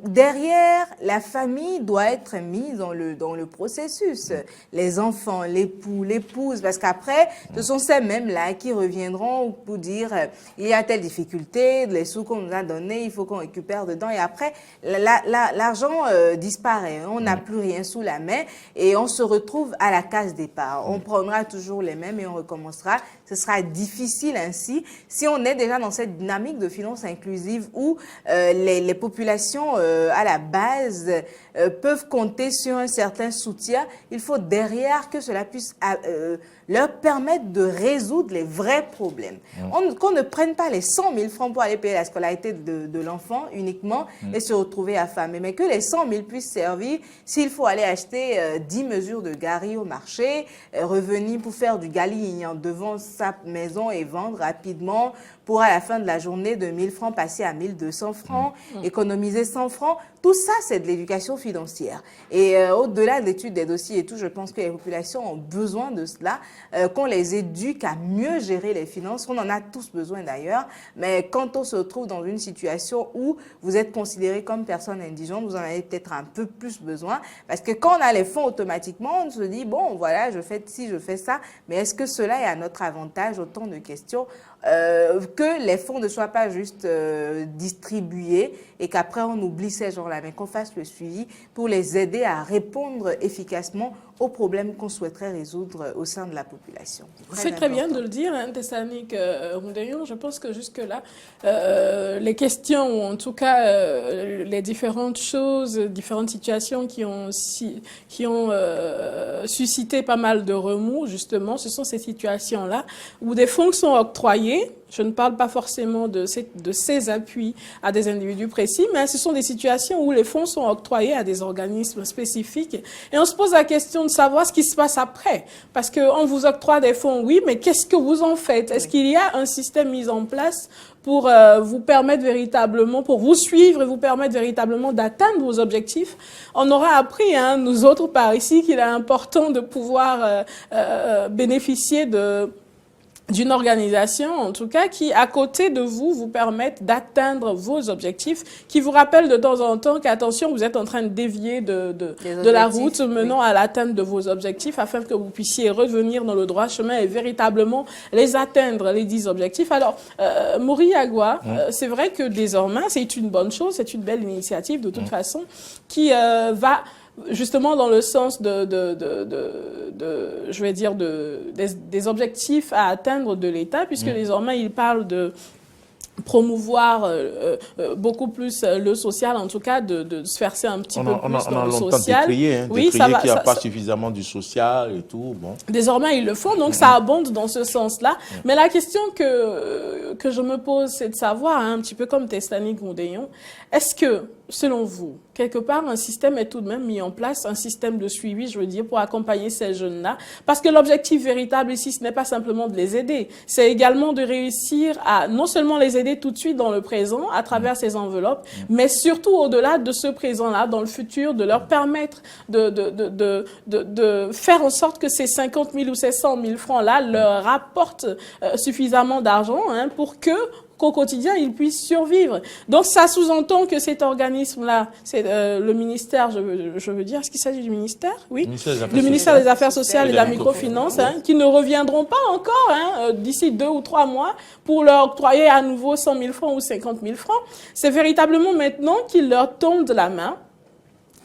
Derrière, la famille doit être mise dans le processus. Les enfants, l'époux, l'épouse, parce qu'après, ce sont ces mêmes-là qui reviendront pour dire il y a telle difficulté, les sous qu'on nous a donnés, il faut qu'on récupère dedans. Et après, l'argent disparaît. On n'a plus rien sous la main et on se retrouve à la case départ. On prendra toujours les mêmes et on recommencera. Ce sera difficile ainsi si on est déjà dans cette dynamique de finances inclusives où les populations à la base peuvent compter sur un certain soutien. Il faut derrière que cela puisse leur permettre de résoudre les vrais problèmes. Qu'on ne prenne pas les 100 000 francs pour aller payer la scolarité de l'enfant uniquement et se retrouver affamé, mais que les 100 000 puissent servir s'il faut aller acheter 10 mesures de gari au marché, revenir pour faire du galignan devant sa maison et vendre rapidement pour à la fin de la journée de 1000 francs passer à 1200 francs, économiser 100 francs. Tout ça, c'est de l'éducation financière. Et au-delà de l'étude des dossiers et tout, je pense que les populations ont besoin de cela, qu'on les éduque à mieux gérer les finances. On en a tous besoin d'ailleurs. Mais quand on se retrouve dans une situation où vous êtes considéré comme personne indigente, vous en avez peut-être un peu plus besoin. Parce que quand on a les fonds automatiquement, on se dit, bon, voilà, je fais ci, je fais ça. Mais est-ce que cela est à notre avantage? Autant de questions. Que les fonds ne soient pas juste distribués et qu'après on oublie ces gens-là, mais qu'on fasse le suivi pour les aider à répondre efficacement aux problèmes qu'on souhaiterait résoudre au sein de la population. C'est très bien de le dire, Teslanik Rondeyon. Je pense que jusque-là, les questions, ou en tout cas les différentes choses, différentes situations qui ont suscité pas mal de remous, justement, ce sont ces situations-là où des fonds sont octroyés. Je ne parle pas forcément de ces appuis à des individus précis, mais ce sont des situations où les fonds sont octroyés à des organismes spécifiques. Et on se pose la question de savoir ce qui se passe après. Parce qu'on vous octroie des fonds, oui, mais qu'est-ce que vous en faites? Est-ce qu'il y a un système mis en place pour vous permettre véritablement, pour vous suivre et vous permettre véritablement d'atteindre vos objectifs? On aura appris, nous autres par ici, qu'il est important de pouvoir bénéficier d'une organisation, en tout cas, qui, à côté de vous, vous permette d'atteindre vos objectifs, qui vous rappelle de temps en temps qu'attention, vous êtes en train de dévier de la route menant à l'atteinte de vos objectifs, afin que vous puissiez revenir dans le droit chemin et véritablement les atteindre, les 10 objectifs. Alors, Mori Agua, c'est vrai que désormais, c'est une bonne chose, c'est une belle initiative de toute façon, qui va justement dans le sens je vais dire des objectifs à atteindre de l'État, puisque désormais il parle de promouvoir beaucoup plus le social, en tout cas de se verser un petit peu plus dans le social. Oui, ça va. Qu'il n'y a pas suffisamment du social et tout. Bon. Désormais, ils le font, donc ça abonde dans ce sens-là. Mais la question que je me pose, c'est de savoir, un petit peu comme Teslanik Rondeyon, est-ce que selon vous, quelque part, un système est tout de même mis en place, un système de suivi, je veux dire, pour accompagner ces jeunes-là. Parce que l'objectif véritable ici, ce n'est pas simplement de les aider, c'est également de réussir à non seulement les aider tout de suite dans le présent, à travers ces enveloppes, mais surtout au-delà de ce présent-là, dans le futur, de leur permettre de faire en sorte que ces 50 000 ou ces 100 000 francs-là leur rapportent suffisamment d'argent pour qu'au quotidien, ils puissent survivre. Donc, ça sous-entend que cet organisme-là, c'est le ministère, je veux dire, est-ce qu'il s'agit du ministère? Oui. Le ministère des Affaires sociales et de la microfinance, qui ne reviendront pas encore d'ici 2 ou 3 mois pour leur octroyer à nouveau 100 000 francs ou 50 000 francs. C'est véritablement maintenant qu'ils leur tendent la main.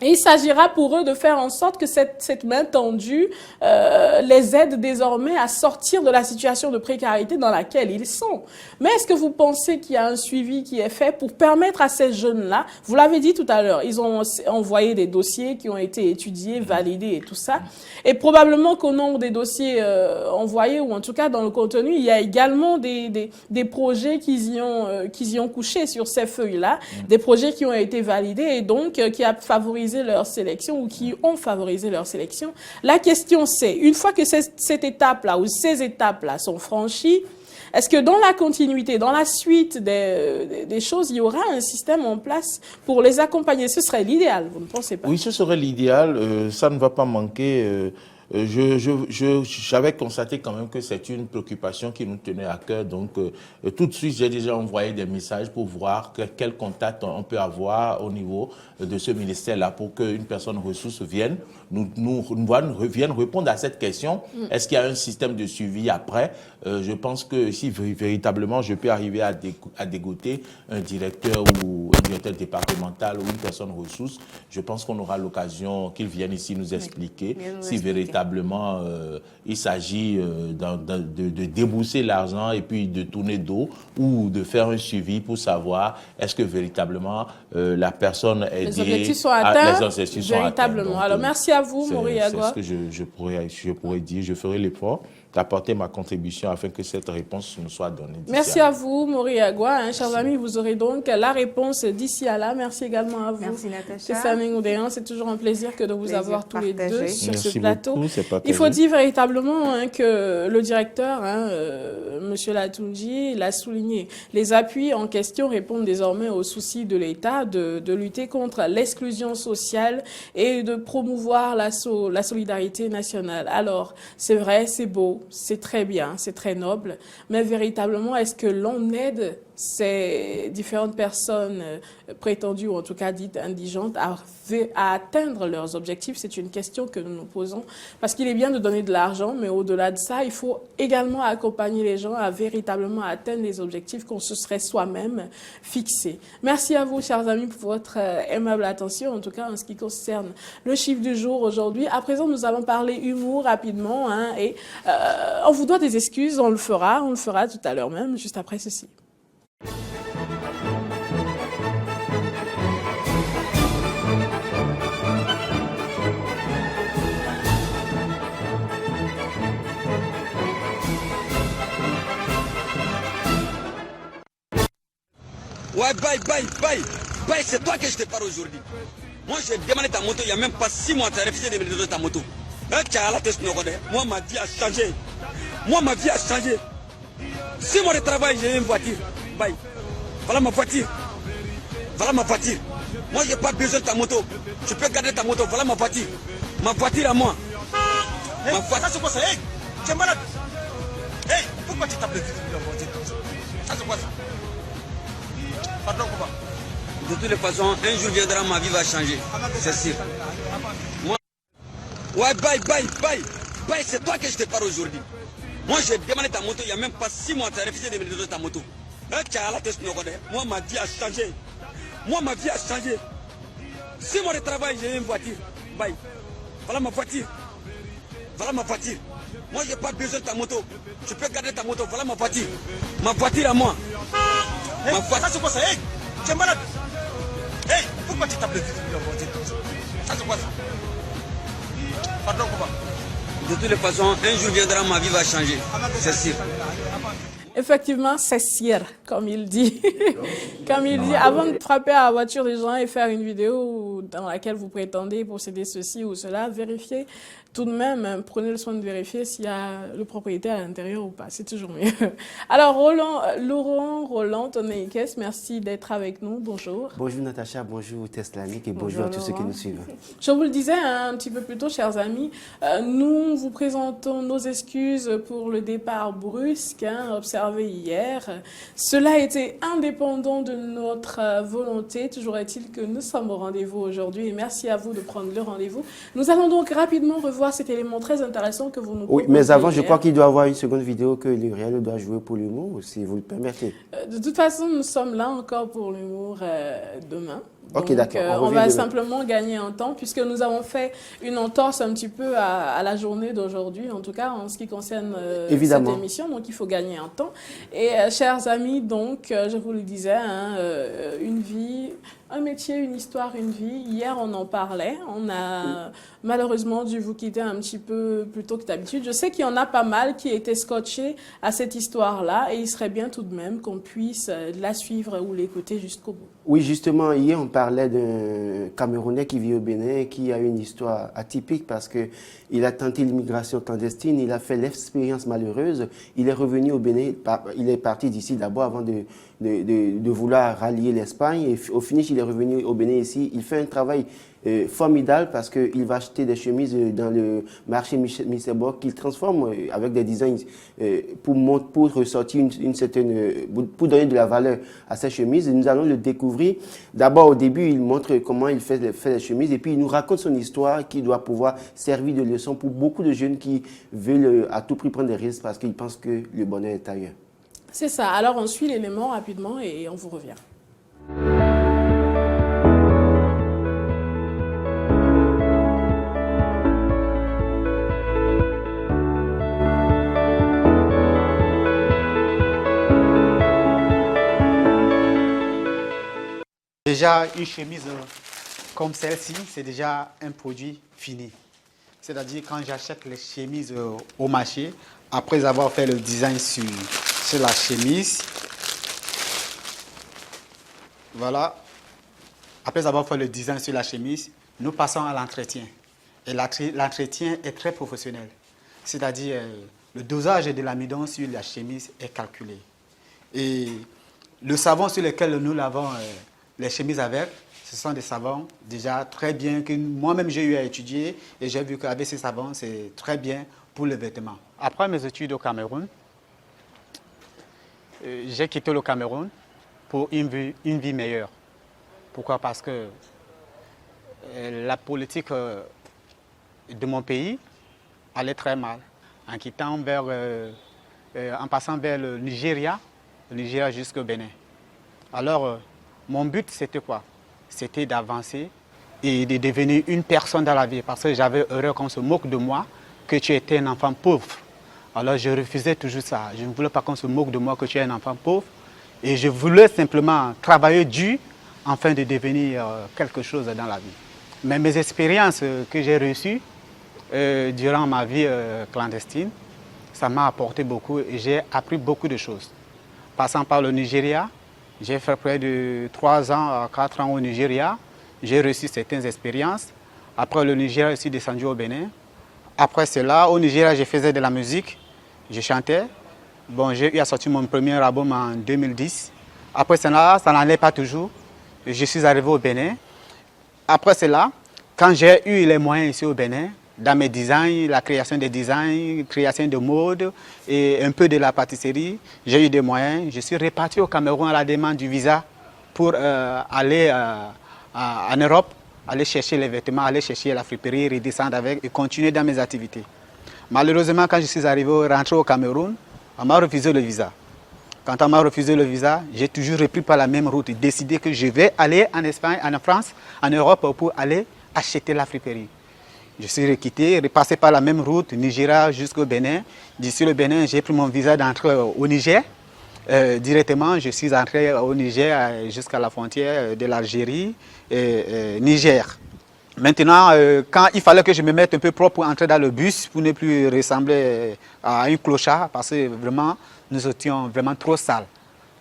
Et il s'agira pour eux de faire en sorte que cette main tendue les aide désormais à sortir de la situation de précarité dans laquelle ils sont. Mais est-ce que vous pensez qu'il y a un suivi qui est fait pour permettre à ces jeunes-là, vous l'avez dit tout à l'heure, ils ont envoyé des dossiers qui ont été étudiés, validés et tout ça. Et probablement qu'au nombre des dossiers envoyés, ou en tout cas dans le contenu, il y a également des projets qu'ils y ont couché sur ces feuilles-là, des projets qui ont été validés et donc qui a favorisé leur sélection ou qui ont favorisé leur sélection. La question c'est, une fois que cette étape-là ou ces étapes-là sont franchies, est-ce que dans la continuité, dans la suite des choses, il y aura un système en place pour les accompagner? Ce serait l'idéal, vous ne pensez pas? Oui, ce serait l'idéal. Ça ne va pas manquer. J'avais constaté quand même que c'est une préoccupation qui nous tenait à cœur. Donc, tout de suite, j'ai déjà envoyé des messages pour voir quel contact on peut avoir au niveau de ce ministère-là pour qu'une personne ressource vienne répondre à cette question. Est-ce qu'il y a un système de suivi après? Je pense que si véritablement je peux arriver à dégoter un directeur ou un directeur départemental ou une personne ressource, je pense qu'on aura l'occasion qu'ils viennent ici nous expliquer si véritablement il s'agit de débourser l'argent et puis de tourner dos ou de faire un suivi pour savoir est-ce que véritablement la personne est les objectifs sont atteints, les objectifs sont véritablement. Donc, alors merci à vous, Maury Agua. C'est ce que je pourrais dire. Je ferai l'effort d'apporter ma contribution afin que cette réponse nous soit donnée. Merci à vous, Maury Agua. Chers amis, vous aurez donc la réponse d'ici à là. Merci également à vous. Merci Natacha. C'est toujours un plaisir de vous avoir tous les deux sur ce plateau. Beaucoup, il faut dire véritablement que le directeur, M. Latunji, l'a souligné. Les appuis en question répondent désormais aux soucis de l'État de lutter contre l'exclusion sociale et de promouvoir la solidarité nationale. Alors, c'est vrai, c'est beau. C'est très bien, c'est très noble, mais véritablement, est-ce que l'on aide ces différentes personnes prétendues, ou en tout cas dites indigentes, à atteindre leurs objectifs? C'est une question que nous nous posons, parce qu'il est bien de donner de l'argent, mais au-delà de ça, il faut également accompagner les gens à véritablement atteindre les objectifs qu'on se serait soi-même fixés. Merci à vous, chers amis, pour votre aimable attention, en tout cas en ce qui concerne le chiffre du jour aujourd'hui. À présent, nous allons parler humour rapidement, et on vous doit des excuses, on le fera tout à l'heure même, juste après ceci. Ouais, bye, c'est toi que je te parle aujourd'hui. Moi, j'ai demandé ta moto, il n'y a même pas 6 mois, tu as refusé de me donner ta moto. Moi, ma vie a changé. Ma vie a changé. 6 mois de travail, j'ai une voiture. Bye. Voilà ma voiture. Moi, j'ai pas besoin de ta moto. Je peux garder ta moto. Voilà ma voiture. Ma voiture à moi. Ma voiture. Ça, c'est quoi ça? Hey, tu es malade. Hey, pourquoi tu tapes le vide de la voiture? Ça, c'est quoi ça? Pardon, papa. De toutes les façons, un jour viendra, ma vie va changer. C'est sûr. Moi... Ouais, bye, c'est toi que je te parle aujourd'hui. Moi, j'ai demandé ta moto, il n'y a même pas 6 mois, tu as refusé de me donner ta moto. Moi, ma vie a changé. Ma vie a changé. 6 mois de travail, j'ai une voiture. Bye. Voilà ma voiture. Moi, j'ai pas besoin de ta moto. Je peux garder ta moto. Voilà ma voiture. Ma voiture à moi. Hey, ma voiture. Ça, c'est quoi ça? Hey, tu es malade. Hey, pourquoi tu tapes le vide de la voiture? Ça, c'est quoi ça? Pardon, papa. De toutes les façons, un jour viendra, ma vie va changer. C'est sûr. Effectivement, c'est sire, comme il dit. Comme il dit, avant de frapper à la voiture des gens et faire une vidéo dans laquelle vous prétendez posséder ceci ou cela, vérifiez tout de même, prenez le soin de vérifier s'il y a le propriétaire à l'intérieur ou pas. C'est toujours mieux. Alors, Laurent Roland Toneikes, merci d'être avec nous. Bonjour. Bonjour Natacha, bonjour Teslanique et bonjour à tous ceux qui nous suivent. Je vous le disais un petit peu plus tôt, chers amis, nous vous présentons nos excuses pour le départ brusque observé hier. Cela a été indépendant de notre volonté. Toujours est-il que nous sommes au rendez-vous aujourd'hui et merci à vous de prendre le rendez-vous. Nous allons donc rapidement revoir cet élément très intéressant que vous nous proposez. Oui, mais avant, je crois qu'il doit y avoir une seconde vidéo que L'Uriel doit jouer pour l'humour, si vous le permettez. De toute façon, nous sommes là encore pour l'humour demain. Ok, d'accord. On va simplement gagner un temps puisque nous avons fait une entorse un petit peu à la journée d'aujourd'hui, en tout cas en ce qui concerne cette émission. Donc, il faut gagner un temps. Et chers amis, donc, je vous le disais, une vie, un métier, une histoire, une vie. Hier, on en parlait. On a malheureusement dû vous quitter un petit peu plus tôt que d'habitude. Je sais qu'il y en a pas mal qui étaient scotchés à cette histoire-là et il serait bien tout de même qu'on puisse la suivre ou l'écouter jusqu'au bout. Oui, justement, hier, on parlait d'un Camerounais qui vit au Bénin, qui a une histoire atypique parce qu'il a tenté l'immigration clandestine, il a fait l'expérience malheureuse, il est revenu au Bénin, il est parti d'ici d'abord avant de vouloir rallier l'Espagne et au finish, il est revenu au Bénin ici, il fait un travail formidable parce qu'il va acheter des chemises dans le marché Missebok qu'il transforme avec des designs pour ressortir une certaine, pour donner de la valeur à ces chemises. Et nous allons le découvrir. D'abord, au début, il montre comment il fait les chemises et puis il nous raconte son histoire qui doit pouvoir servir de leçon pour beaucoup de jeunes qui veulent à tout prix prendre des risques parce qu'ils pensent que le bonheur est ailleurs. C'est ça. Alors, on suit l'élément rapidement et on vous revient. Déjà, une chemise comme celle-ci, c'est déjà un produit fini. C'est-à-dire quand j'achète les chemises au marché, après avoir fait le design sur la chemise, voilà, après avoir fait le design sur la chemise, nous passons à l'entretien. Et l'entretien est très professionnel. C'est-à-dire le dosage de l'amidon sur la chemise est calculé. Et le savon sur lequel nous lavons les chemises avec, ce sont des savons déjà très bien que moi-même j'ai eu à étudier et j'ai vu qu'avec ces savons, c'est très bien pour le vêtement. Après mes études au Cameroun, j'ai quitté le Cameroun pour une vie meilleure. Pourquoi? Parce que la politique de mon pays allait très mal. En passant vers le Nigeria jusqu'au Bénin. Alors, mon but, c'était quoi? C'était d'avancer et de devenir une personne dans la vie. Parce que j'avais horreur qu'on se moque de moi, que tu étais un enfant pauvre. Alors, je refusais toujours ça. Je ne voulais pas qu'on se moque de moi, que tu es un enfant pauvre. Et je voulais simplement travailler dur afin de devenir quelque chose dans la vie. Mais mes expériences que j'ai reçues durant ma vie clandestine, ça m'a apporté beaucoup et j'ai appris beaucoup de choses. Passant par le Nigeria, j'ai fait près de 3 ans à 4 ans au Nigeria. J'ai reçu certaines expériences. Après le Nigeria, je suis descendu au Bénin. Après cela, au Nigeria, je faisais de la musique. Je chantais. Bon, j'ai eu à sortir mon premier album en 2010. Après cela, ça n'allait pas toujours. Je suis arrivé au Bénin. Après cela, quand j'ai eu les moyens ici au Bénin, dans mes designs, la création des designs, création de mode et un peu de la pâtisserie, j'ai eu des moyens. Je suis reparti au Cameroun à la demande du visa pour aller en Europe, aller chercher les vêtements, aller chercher la friperie, redescendre avec et continuer dans mes activités. Malheureusement, quand je suis rentré au Cameroun, on m'a refusé le visa. Quand on m'a refusé le visa, j'ai toujours repris par la même route et décidé que je vais aller en Espagne, en France, en Europe pour aller acheter la friperie. Je suis requitté, repassé par la même route, Nigeria jusqu'au Bénin. D'ici le Bénin, j'ai pris mon visa d'entrée au Niger. Directement, je suis entré au Niger jusqu'à la frontière de l'Algérie et Niger. Maintenant, quand il fallait que je me mette un peu propre pour entrer dans le bus, pour ne plus ressembler à un clochard, parce que vraiment, nous étions vraiment trop sales,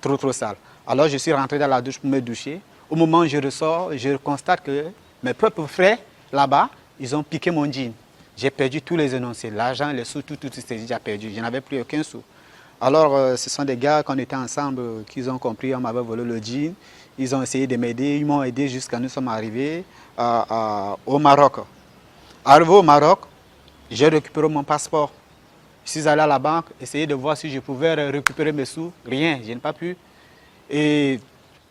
trop sales. Alors je suis rentré dans la douche pour me doucher. Au moment où je ressors, je constate que mes propres frères, là-bas, ils ont piqué mon jean. J'ai perdu tous les énoncés, l'argent, les sous, tout c'était déjà perdu. Je n'avais plus aucun sou. Alors, ce sont des gars, quand on était ensemble, qu'ils ont compris, on m'avait volé le jean. Ils ont essayé de m'aider, ils m'ont aidé jusqu'à nous sommes arrivés au Maroc. Arrivé au Maroc, j'ai récupéré mon passeport. Je suis allé à la banque, essayer de voir si je pouvais récupérer mes sous. Rien, je n'ai pas pu. Et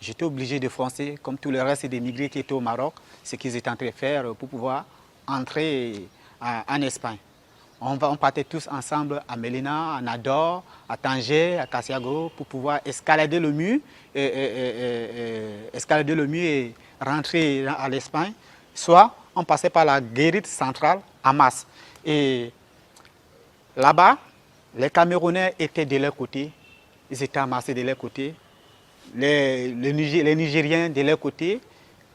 j'étais obligé de foncer, comme tout le reste des migrés qui étaient au Maroc, ce qu'ils étaient en train de faire pour pouvoir entrer en Espagne. On partait tous ensemble à Mélina, à Nador, à Tanger, à Casiago, pour pouvoir escalader le mur, et rentrer à l'Espagne. Soit on passait par la guérite centrale à Mas. Et là-bas, les Camerounais étaient de leur côté, ils étaient amassés de leur côté. Les Nigériens de leur côté,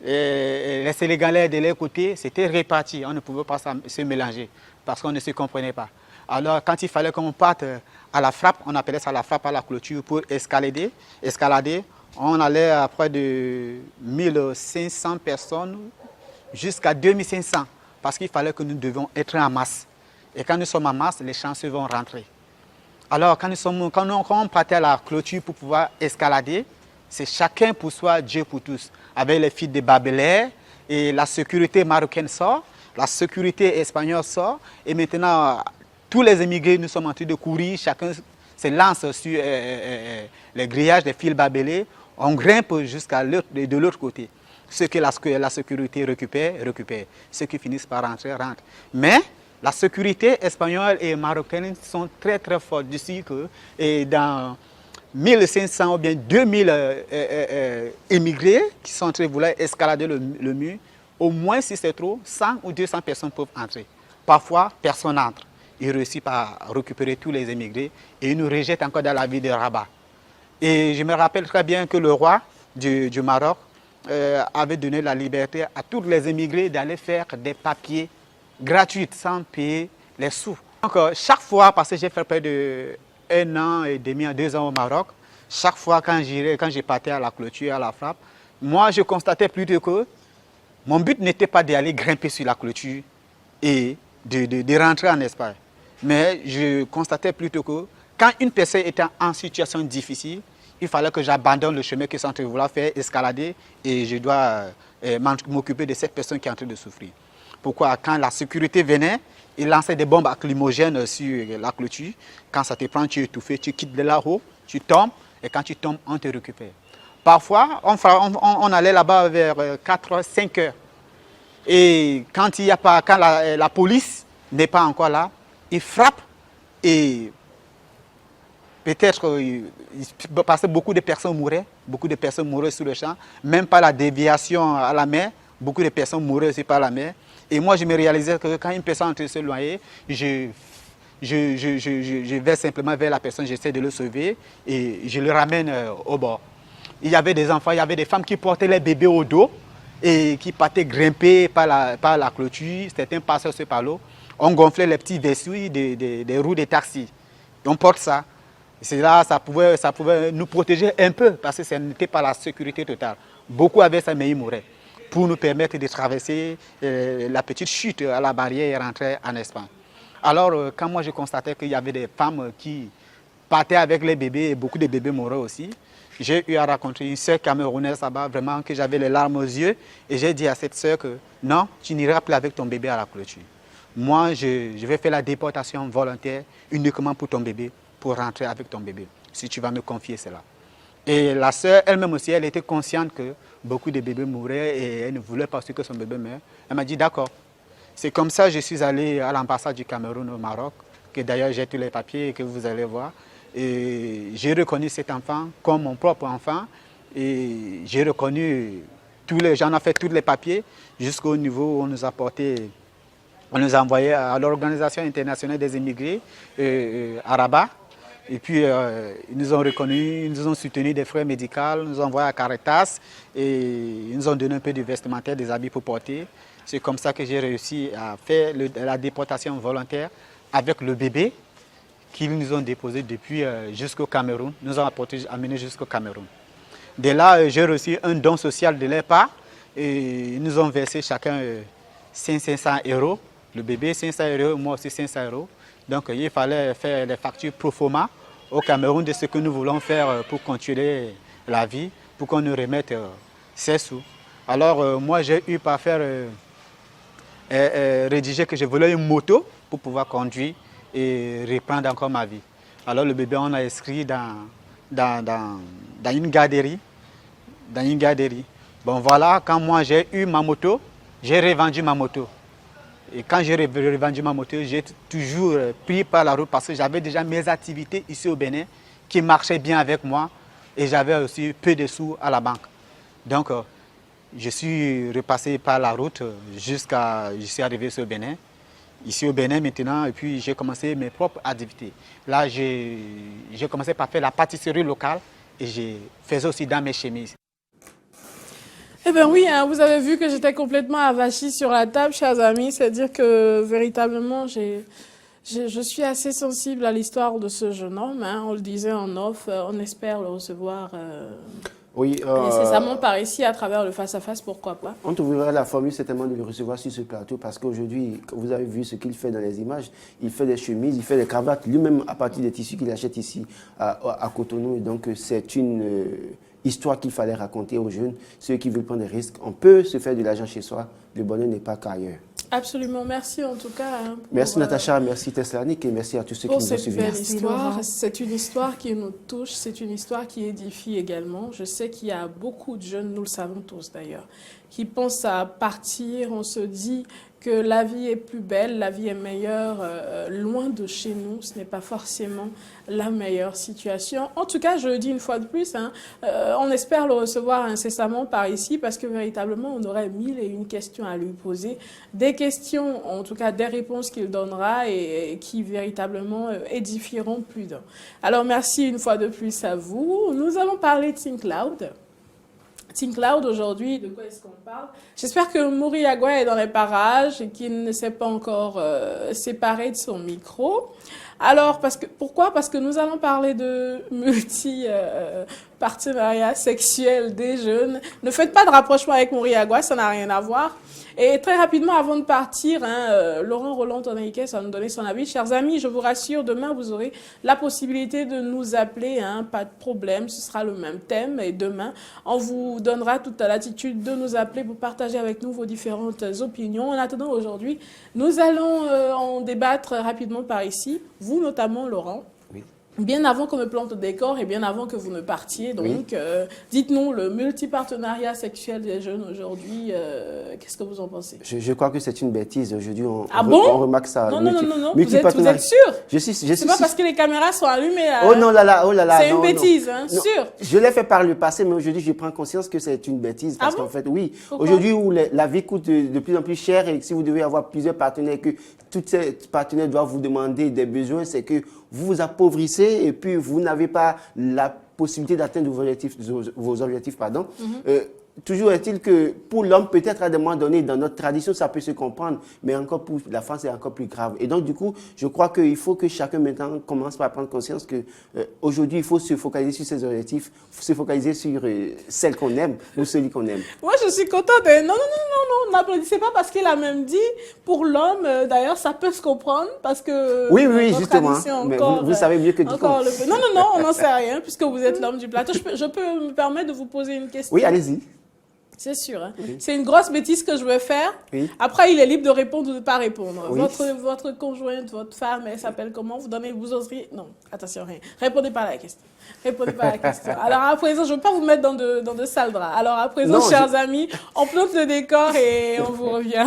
les Sénégalais de leur côté, c'était réparti. On ne pouvait pas se mélanger parce qu'on ne se comprenait pas. Alors, quand il fallait qu'on parte à la frappe, on appelait ça la frappe à la clôture pour escalader, on allait à près de 1500 personnes jusqu'à 2500 parce qu'il fallait que nous devions être en masse. Et quand nous sommes en masse, les chanceux vont rentrer. Alors, quand on partait à la clôture pour pouvoir escalader, c'est chacun pour soi, Dieu pour tous. Avec les filles de Babelair, et la sécurité marocaine sort, la sécurité espagnole sort, et maintenant, tous les émigrés, nous sommes en train de courir, chacun se lance sur les grillages des fils barbelés, on grimpe jusqu'à de l'autre côté. Ceux que la sécurité récupère. Ceux qui finissent par rentrer, rentrent. Mais la sécurité espagnole et marocaine sont très très fortes d'ici que et dans 1500 ou bien 2000 émigrés qui sont en train de vouloir escalader le mur, au moins si c'est trop, 100 ou 200 personnes peuvent entrer. Parfois, personne n'entre. Ils réussissent à récupérer tous les émigrés et ils nous rejettent encore dans la ville de Rabat. Et je me rappelle très bien que le roi du Maroc avait donné la liberté à tous les émigrés d'aller faire des papiers gratuits sans payer les sous. Donc chaque fois, parce que j'ai fait près de 1 an et demi à 2 ans au Maroc, chaque fois quand je partais à la clôture, à la frappe, moi je constatais plutôt que mon but n'était pas d'aller grimper sur la clôture et de rentrer en Espagne. Mais je constatais plutôt que quand une personne était en situation difficile, il fallait que j'abandonne le chemin que je suis en train de vouloir faire, escalader, et je dois m'occuper de cette personne qui est en train de souffrir. Pourquoi? Quand la sécurité venait, ils lançaient des bombes lacrymogènes sur la clôture. Quand ça te prend, tu es étouffé, tu quittes de là-haut, tu tombes, et quand tu tombes, on te récupère. Parfois, on allait là-bas vers 4h, 5h. Et quand la police n'est pas encore là, ils frappent et peut-être parce que beaucoup de personnes mouraient sur le champ, même par la déviation à la mer, beaucoup de personnes mouraient aussi par la mer. Et moi, je me réalisais que quand une personne est en train de se noyer, je vais simplement vers la personne, j'essaie de le sauver et je le ramène au bord. Il y avait des enfants, il y avait des femmes qui portaient les bébés au dos et qui partaient grimper par la clôture. Certains passaient sur par l'eau. On gonflait les petits vaisseaux des roues des taxis. On porte ça. C'est là, ça pouvait nous protéger un peu parce que ce n'était pas la sécurité totale. Beaucoup avaient ça, mais ils mouraient. Pour nous permettre de traverser la petite chute à la barrière et rentrer en Espagne. Alors, quand moi je constatais qu'il y avait des femmes qui partaient avec les bébés, et beaucoup de bébés mouraient aussi, j'ai eu à rencontrer une sœur camerounaise là-bas, vraiment que j'avais les larmes aux yeux, et j'ai dit à cette sœur que non, tu n'iras plus avec ton bébé à la clôture. Moi, je vais faire la déportation volontaire uniquement pour ton bébé, pour rentrer avec ton bébé, si tu vas me confier cela. Et la sœur, elle-même aussi, elle était consciente que beaucoup de bébés mouraient et elle ne voulait pas que son bébé meure. Elle m'a dit d'accord. C'est comme ça que je suis allé à l'ambassade du Cameroun au Maroc, que d'ailleurs j'ai tous les papiers que vous allez voir. Et j'ai reconnu cet enfant comme mon propre enfant. Et j'ai reconnu j'en ai fait tous les papiers jusqu'au niveau où on nous a porté, on nous a envoyé à l'Organisation internationale des immigrés à Rabat. Et puis, ils nous ont reconnus, ils nous ont soutenus des frais médicaux, ils nous ont envoyé à Caritas et ils nous ont donné un peu de vestimentaire, des habits pour porter. C'est comme ça que j'ai réussi à faire la déportation volontaire avec le bébé qu'ils nous ont déposé depuis jusqu'au Cameroun. Nous ont amené jusqu'au Cameroun. Dès là, j'ai reçu un don social de leur part et ils nous ont versé chacun 500 €. Le bébé 500 €, moi aussi 500 €. Donc il fallait faire les factures pro forma au Cameroun de ce que nous voulons faire pour continuer la vie, pour qu'on nous remette ces sous. Alors moi j'ai eu par faire rédiger que je voulais une moto pour pouvoir conduire et reprendre encore ma vie. Alors le bébé on a inscrit dans une garderie. Bon voilà, quand moi j'ai eu ma moto, j'ai revendu ma moto. Et quand j'ai revendu ma moto, j'ai toujours pris par la route parce que j'avais déjà mes activités ici au Bénin qui marchaient bien avec moi et j'avais aussi peu de sous à la banque. Donc, je suis repassé par la route jusqu'à... Je suis arrivé au Bénin. Ici au Bénin maintenant, et puis j'ai commencé mes propres activités. Là, j'ai commencé par faire la pâtisserie locale et je faisais aussi dans mes chemises. Eh bien oui, hein, vous avez vu que j'étais complètement avachie sur la table, chers amis. C'est-à-dire que véritablement, je suis assez sensible à l'histoire de ce jeune homme. Hein. On le disait en off, on espère le recevoir nécessairement par ici à travers le face-à-face, pourquoi pas. On trouverait la formule certainement de le recevoir sur ce plateau parce qu'aujourd'hui, vous avez vu ce qu'il fait dans les images. Il fait des chemises, il fait des cravates, lui-même à partir des tissus qu'il achète ici à Cotonou. Et donc c'est une... histoire qu'il fallait raconter aux jeunes, ceux qui veulent prendre des risques. On peut se faire de l'argent chez soi, le bonheur n'est pas qu'ailleurs. Absolument, merci en tout cas. Hein, merci Natacha, merci Teslanik et merci à tous ceux qui nous ont suivis. Pour cette belle histoire, c'est une histoire qui nous touche, c'est une histoire qui édifie également. Je sais qu'il y a beaucoup de jeunes, nous le savons tous d'ailleurs, qui pensent à partir, on se dit que la vie est plus belle, la vie est meilleure loin de chez nous. Ce n'est pas forcément la meilleure situation. En tout cas, je le dis une fois de plus, hein, on espère le recevoir incessamment par ici parce que véritablement, on aurait 1001 questions à lui poser. Des questions, en tout cas des réponses qu'il donnera et qui véritablement édifieront plus d'un. Alors, merci une fois de plus à vous. Nous allons parler de Think Loud. Think Loud aujourd'hui, de quoi est-ce qu'on parle? J'espère que Mouri Agua est dans les parages et qu'il ne s'est pas encore séparé de son micro. Alors, pourquoi? Parce que nous allons parler de multi-partenariat sexuel des jeunes. Ne faites pas de rapprochement avec Mouri Agua, ça n'a rien à voir. Et très rapidement, avant de partir, Laurent Roland-Tonaiquet va nous donner son avis. Chers amis, je vous rassure, demain, vous aurez la possibilité de nous appeler. Pas de problème, ce sera le même thème. Et demain, on vous donnera toute l'attitude de nous appeler pour partager avec nous vos différentes opinions. En attendant, aujourd'hui, nous allons en débattre rapidement par ici. Vous, notamment, Laurent. Bien avant qu'on ne plante au décor et bien avant que vous ne partiez, donc, dites-nous, le multipartenariat sexuel des jeunes aujourd'hui, qu'est-ce que vous en pensez? Je crois que c'est une bêtise. Aujourd'hui, on remarque ça. Non, vous êtes sûr? C'est pas parce que les caméras sont allumées. Oh là là. C'est une bêtise, sûr. Je l'ai fait par le passé, mais aujourd'hui, je prends conscience que c'est une bêtise. Parce qu'en fait, oui, aujourd'hui où la vie coûte de plus en plus cher et si vous devez avoir plusieurs partenaires, que tous ces partenaires doivent vous demander des besoins, c'est que vous vous appauvrissez et puis vous n'avez pas la possibilité d'atteindre vos objectifs. Toujours est-il que pour l'homme, peut-être à un moment donné, dans notre tradition, ça peut se comprendre, mais encore pour la femme, c'est encore plus grave. Et donc, du coup, je crois qu'il faut que chacun maintenant commence par prendre conscience que aujourd'hui, il faut se focaliser sur ses objectifs, se focaliser sur celle qu'on aime ou celui qu'on aime. Moi, je suis contente. Non, n'applaudissez pas parce qu'il a même dit, pour l'homme, d'ailleurs, ça peut se comprendre parce que... Oui, justement. Mais vous savez mieux que quiconque. Non, on n'en sait rien puisque vous êtes l'homme du plateau. Je peux me permettre de vous poser une question? Oui, allez-y. C'est sûr. Hein. Oui. C'est une grosse bêtise que je veux faire. Oui. Après, il est libre de répondre ou de ne pas répondre. Oui. Votre conjointe, votre femme, elle s'appelle comment? Vous oseriez... Non, attention, rien. Répondez pas à la question. Alors, à présent, je ne veux pas vous mettre dans de sales draps. Alors, à présent, chers amis, on plante le décor et on vous revient.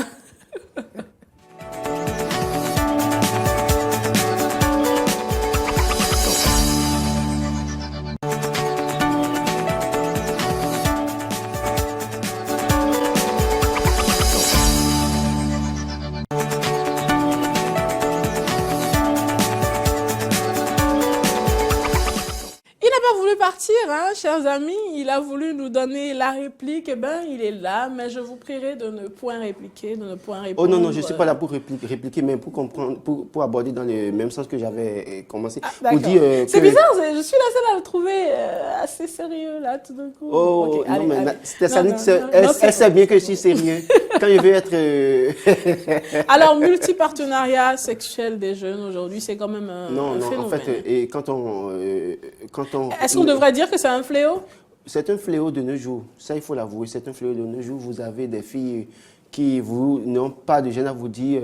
partir, hein, chers amis. Il a voulu nous donner la réplique. Eh bien, il est là, mais je vous prierai de ne point répliquer, de ne point répondre. Oh non, non, je ne suis pas là pour répliquer, mais pour comprendre, pour aborder dans le même sens que j'avais commencé. D'accord. C'est bizarre, je suis la seule à le trouver assez sérieux, là, tout d'un coup. Oh, okay, non, allez, mais Stéphanie, elle sait bien que je suis sérieux. Quand je veux être... Alors, multipartenariat sexuel des jeunes aujourd'hui, c'est quand même un phénomène. En fait, et quand on Est-ce qu'on devrait dire que c'est un fléau? C'est un fléau de nos jours. Ça, il faut l'avouer. C'est un fléau de nos jours. Vous avez des filles qui n'ont pas de gêne à vous dire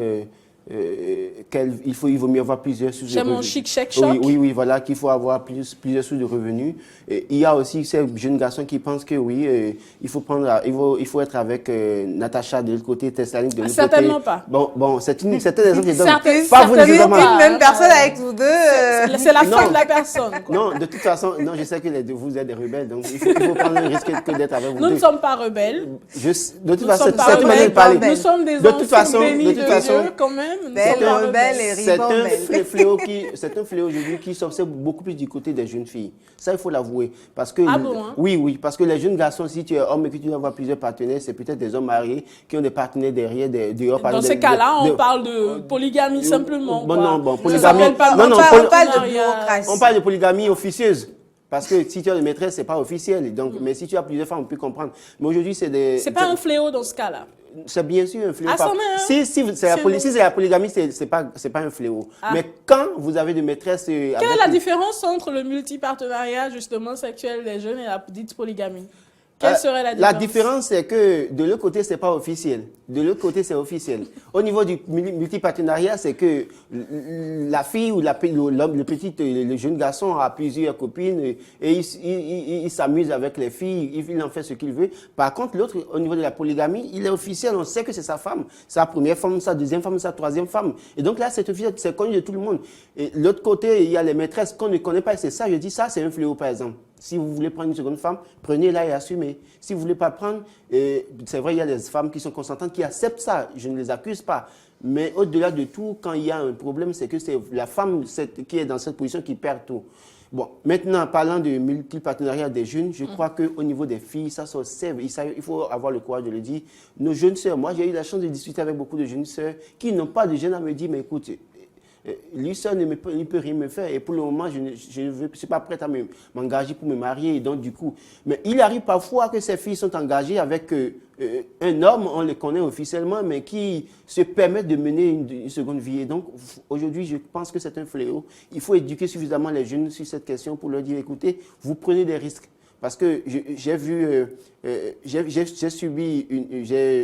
il vaut mieux avoir plusieurs sources de revenus. J'ai mon chic-chèque-choc. Oui, voilà, qu'il faut avoir plusieurs sources de revenus. Et il y a aussi ces jeunes garçons qui pensent que oui, il faut être avec Natacha de l'autre côté, Thessalonique de l'autre côté. Certainement pas. Bon, c'est un exemple que je donne. Pas vous nécessairement. Une même personne avec vous deux. C'est la fin de la personne. Quoi. Non, de toute façon, non, je sais que vous êtes des rebelles, donc il faut prendre le risque que d'être avec vous. Nous ne sommes pas rebelles. De toute façon, c'est une manière de parler. Nous sommes des enfants bénis de Dieu, quand même. C'est un fléau aujourd'hui qui s'observe beaucoup plus du côté des jeunes filles. Ça, il faut l'avouer. Parce que oui, parce que les jeunes garçons, si tu es homme et que tu dois avoir plusieurs partenaires, c'est peut-être des hommes mariés qui ont des partenaires derrière, dehors. Dans ces cas-là, on parle de polygamie simplement. Polygamie. On parle de bureaucratie. On parle de polygamie officieuse. Parce que si tu as une maîtresse, ce n'est pas officiel. Donc, mais si tu as plusieurs femmes, on peut comprendre. Mais aujourd'hui, c'est des... C'est pas un fléau dans ce cas-là. C'est bien sûr un fléau. Si c'est la polygamie, c'est pas un fléau. Mais quand vous avez des maîtresses... Quelle est la différence entre le multipartenariat, justement, sexuel des jeunes et la dite polygamie? Quelle serait la différence? La différence, c'est que de l'autre côté, ce n'est pas officiel. De l'autre côté, c'est officiel. Au niveau du multipartenariat, c'est que la fille ou le jeune garçon a plusieurs copines et il s'amuse avec les filles, il en fait ce qu'il veut. Par contre, l'autre, au niveau de la polygamie, il est officiel. On sait que c'est sa femme, sa première femme, sa deuxième femme, sa troisième femme. Et donc là, c'est officiel, c'est connu de tout le monde. Et l'autre côté, il y a les maîtresses qu'on ne connaît pas. C'est ça, je dis ça, c'est un fléau, par exemple. Si vous voulez prendre une seconde femme, prenez-la et assumez. Si vous ne voulez pas prendre, c'est vrai, il y a des femmes qui sont consentantes, qui acceptent ça. Je ne les accuse pas. Mais au-delà de tout, quand il y a un problème, c'est que c'est la femme qui est dans cette position qui perd tout. Bon, maintenant, parlant de multipartenariat des jeunes, je crois qu'au niveau des filles, ça s'observe. Il faut avoir le courage de le dire. Nos jeunes sœurs, moi j'ai eu la chance de discuter avec beaucoup de jeunes sœurs qui n'ont pas de gêne à me dire, mais écoute, lui seul ne peut rien me faire et pour le moment je ne suis pas prête à m'engager pour me marier. Donc du coup, mais il arrive parfois que ces filles sont engagées avec un homme, on les connaît officiellement, mais qui se permettent de mener une seconde vie. Et donc aujourd'hui, je pense que c'est un fléau. Il faut éduquer suffisamment les jeunes sur cette question pour leur dire, écoutez, vous prenez des risques. Parce que j'ai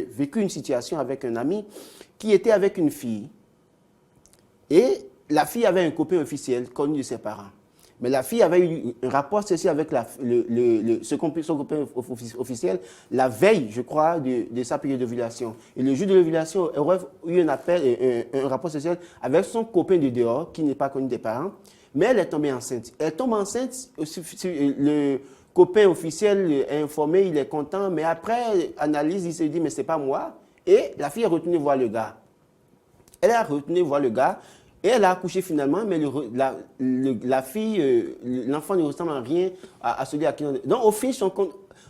vécu une situation avec un ami qui était avec une fille. Et la fille avait un copain officiel connu de ses parents. Mais la fille avait eu un rapport sexuel avec son copain officiel la veille, je crois, de sa période d'ovulation. Et le jour de l'ovulation, elle aurait eu un rapport sexuel avec son copain de dehors, qui n'est pas connu des parents. Mais elle est tombée enceinte. Elle tombe enceinte, le copain officiel est informé, il est content. Mais après analyse, il se dit, mais ce n'est pas moi. Et la fille est retenue voir le gars. Elle a retenu voir le gars et elle a accouché finalement, mais la fille, l'enfant ne ressemble en rien à celui à qui on est. Donc au fil,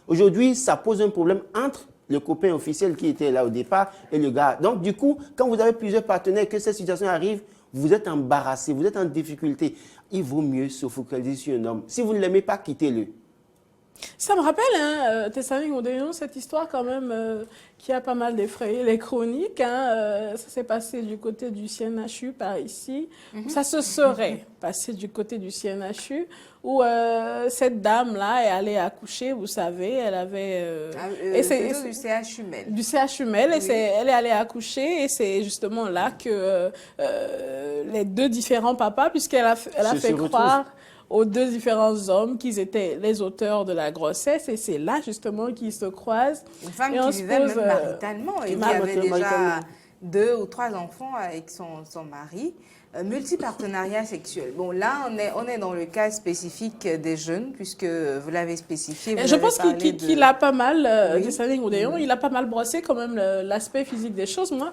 aujourd'hui, ça pose un problème entre le copain officiel qui était là au départ et le gars. Donc du coup, quand vous avez plusieurs partenaires, que cette situation arrive, vous êtes embarrassé, vous êtes en difficulté. Il vaut mieux se focaliser sur un homme. Si vous ne l'aimez pas, quittez-le. Ça me rappelle, Thessalonique Odéon, cette histoire quand même qui a pas mal défrayé les chroniques. Ça s'est passé du côté du CNHU par ici. Ça se serait passé du côté du CNHU où cette dame-là est allée accoucher, vous savez, elle avait... plutôt du CHUMEL. Du CHUMEL, oui. Elle est allée accoucher et c'est justement là que les deux différents papas, puisqu'elle a fait croire aux deux différents hommes qu'ils étaient les auteurs de la grossesse et c'est là justement qu'ils se croisent. Une femme qui vivait même maritalement et qui avait déjà 2 ou 3 enfants avec son mari. Multipartenariat sexuel. Bon, là, on est dans le cas spécifique des jeunes, puisque vous l'avez spécifié. Je pense qu'il a pas mal, Dessalines Goudéon, il a pas mal brossé quand même l'aspect physique des choses. Moi,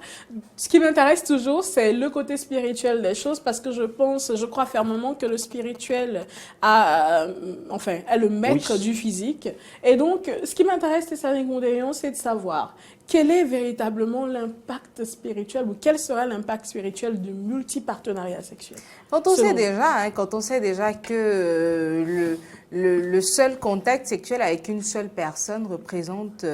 ce qui m'intéresse toujours, c'est le côté spirituel des choses, parce que je crois fermement que le spirituel est le maître du physique. Et donc, ce qui m'intéresse, Dessalines Goudéon, c'est de savoir quel est véritablement l'impact spirituel ou quel sera l'impact spirituel du multipartenariat sexuel. Quand on sait déjà que le seul contact sexuel avec une seule personne représente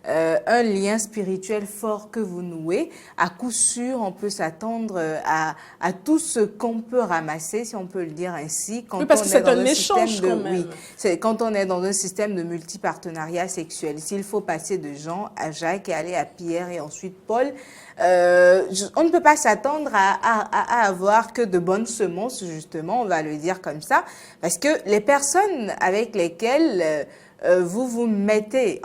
un lien spirituel fort que vous nouez, à coup sûr, on peut s'attendre à tout ce qu'on peut ramasser, si on peut le dire ainsi. Quand parce que c'est un échange quand même. Oui, c'est quand on est dans un système de multipartenariat sexuel. S'il faut passer de Jean à Jacques et aller à Pierre et ensuite Paul, on ne peut pas s'attendre à avoir que de bonnes semences, justement, on va le dire comme ça, parce que les personnes avec lesquelles vous vous mettez,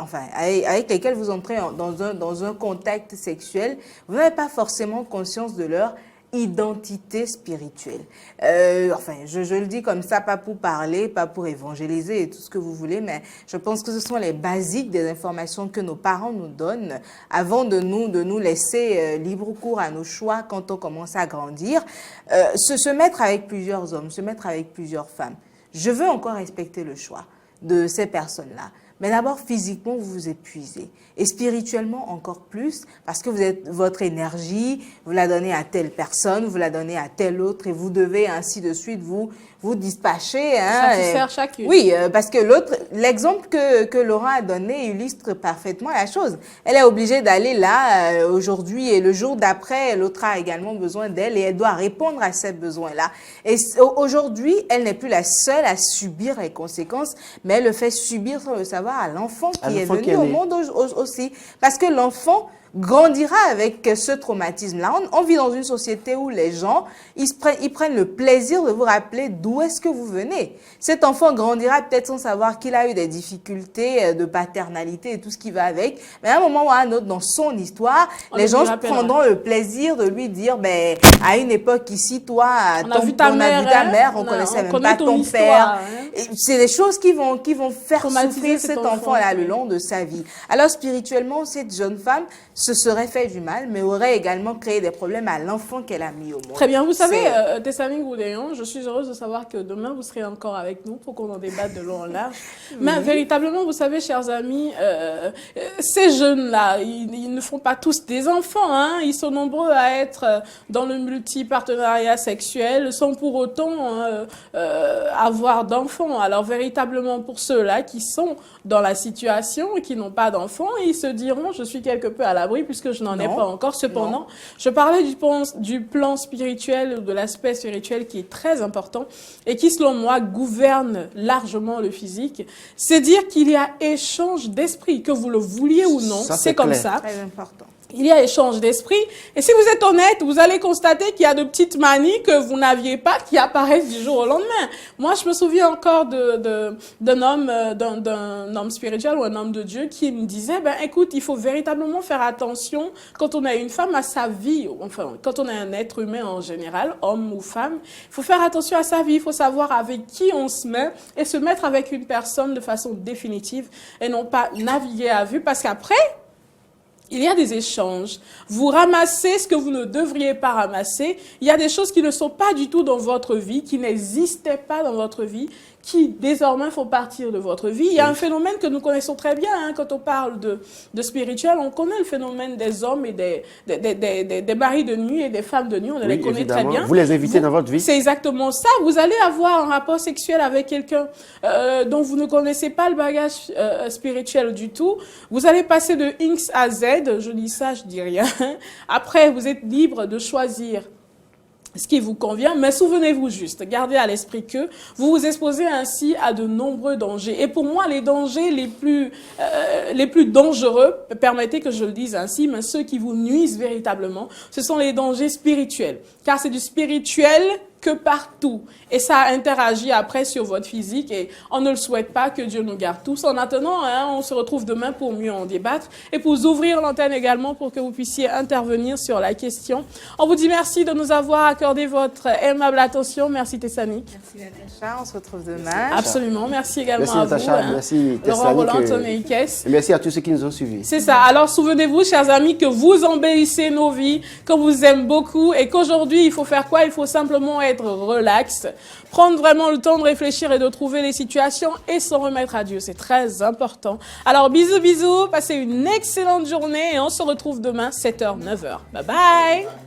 avec lesquelles vous entrez dans un contact sexuel, vous n'avez pas forcément conscience de leur identité spirituelle. Je le dis comme ça, pas pour parler, pas pour évangéliser et tout ce que vous voulez, mais je pense que ce sont les basiques des informations que nos parents nous donnent avant de nous laisser libre cours à nos choix quand on commence à grandir. Se mettre avec plusieurs hommes, se mettre avec plusieurs femmes. Je veux encore respecter le choix de ces personnes-là. Mais d'abord, physiquement, vous vous épuisez. Et spirituellement, encore plus, parce que votre énergie, vous la donnez à telle personne, vous la donnez à telle autre, et vous devez ainsi de suite vous dispatcher. Satisfaire chacune. Oui, parce que l'exemple que Laurent a donné illustre parfaitement la chose. Elle est obligée d'aller là aujourd'hui, et le jour d'après, l'autre a également besoin d'elle, et elle doit répondre à ces besoins-là. Et aujourd'hui, elle n'est plus la seule à subir les conséquences, mais elle le fait subir sans le savoir à l'enfant qui est venu au monde aussi. Parce que l'enfant grandira avec ce traumatisme-là. On vit dans une société où les gens, ils prennent le plaisir de vous rappeler d'où est-ce que vous venez. Cet enfant grandira peut-être sans savoir qu'il a eu des difficultés de paternalité et tout ce qui va avec. Mais à un moment ou à un autre, dans son histoire, les gens prendront le plaisir de lui dire, à une époque ici, toi, on a vu ta mère, on connaissait même pas ton père. C'est des choses qui vont faire souffrir cet enfant-là le long de sa vie. Alors, spirituellement, cette jeune femme se serait fait du mal, mais aurait également créé des problèmes à l'enfant qu'elle a mis au monde. Très bien. Vous savez, Dessalines Goudéon, je suis heureuse de savoir que demain, vous serez encore avec nous pour qu'on en débatte de long en large. Oui. Mais véritablement, vous savez, chers amis, ces jeunes-là, ils ne font pas tous des enfants. Hein. Ils sont nombreux à être dans le multipartenariat sexuel sans pour autant avoir d'enfants. Alors, véritablement, pour ceux-là qui sont dans la situation et qui n'ont pas d'enfants, ils se diront, je suis quelque peu à l'abri puisque je n'en ai pas encore. Cependant, je parlais du plan spirituel, de l'aspect spirituel qui est très important et qui, selon moi, gouverne largement le physique. C'est dire qu'il y a échange d'esprit, que vous le vouliez ou non, c'est comme ça. Très important. Il y a échange d'esprit. Et si vous êtes honnête, vous allez constater qu'il y a de petites manies que vous n'aviez pas qui apparaissent du jour au lendemain. Moi, je me souviens encore d'un homme spirituel ou un homme de Dieu qui me disait, écoute, il faut véritablement faire attention quand on a une femme à sa vie, enfin, quand on a un être humain en général, homme ou femme, il faut faire attention à sa vie, il faut savoir avec qui on se met et se mettre avec une personne de façon définitive et non pas naviguer à vue parce qu'après, il y a des échanges. Vous ramassez ce que vous ne devriez pas ramasser. Il y a des choses qui ne sont pas du tout dans votre vie, qui n'existaient pas dans votre vie, qui désormais font partir de votre vie. Il y a un phénomène que nous connaissons très bien. Quand on parle de spirituel, on connaît le phénomène des hommes et des maris de nuit et des femmes de nuit. On les connaît très bien. Vous les invitez dans votre vie. C'est exactement ça. Vous allez avoir un rapport sexuel avec quelqu'un dont vous ne connaissez pas le bagage spirituel du tout. Vous allez passer de X à Z. Je dis ça, je dis rien. Après, vous êtes libre de choisir ce qui vous convient, mais souvenez-vous juste, gardez à l'esprit que vous vous exposez ainsi à de nombreux dangers. Et pour moi, les dangers les plus dangereux, permettez que je le dise ainsi, mais ceux qui vous nuisent véritablement, ce sont les dangers spirituels. Car c'est du spirituel que partout. Et ça interagit après sur votre physique et on ne le souhaite pas, que Dieu nous garde tous. En attendant, on se retrouve demain pour mieux en débattre et pour ouvrir l'antenne également pour que vous puissiez intervenir sur la question. On vous dit merci de nous avoir accordé votre aimable attention. Merci Tessani. Merci Natacha, on se retrouve demain. Absolument, merci également merci, à Natacha, vous. Merci Laurent Roland, Tessani. Merci à tous ceux qui nous ont suivis. C'est ça. Alors souvenez-vous, chers amis, que vous embellissez nos vies, que vous aimez beaucoup et qu'aujourd'hui, il faut faire quoi? Il faut simplement être relax, prendre vraiment le temps de réfléchir et de trouver les situations et s'en remettre à Dieu. C'est très important. Alors bisous, bisous, passez une excellente journée et on se retrouve demain 7h, 9h. Bye bye.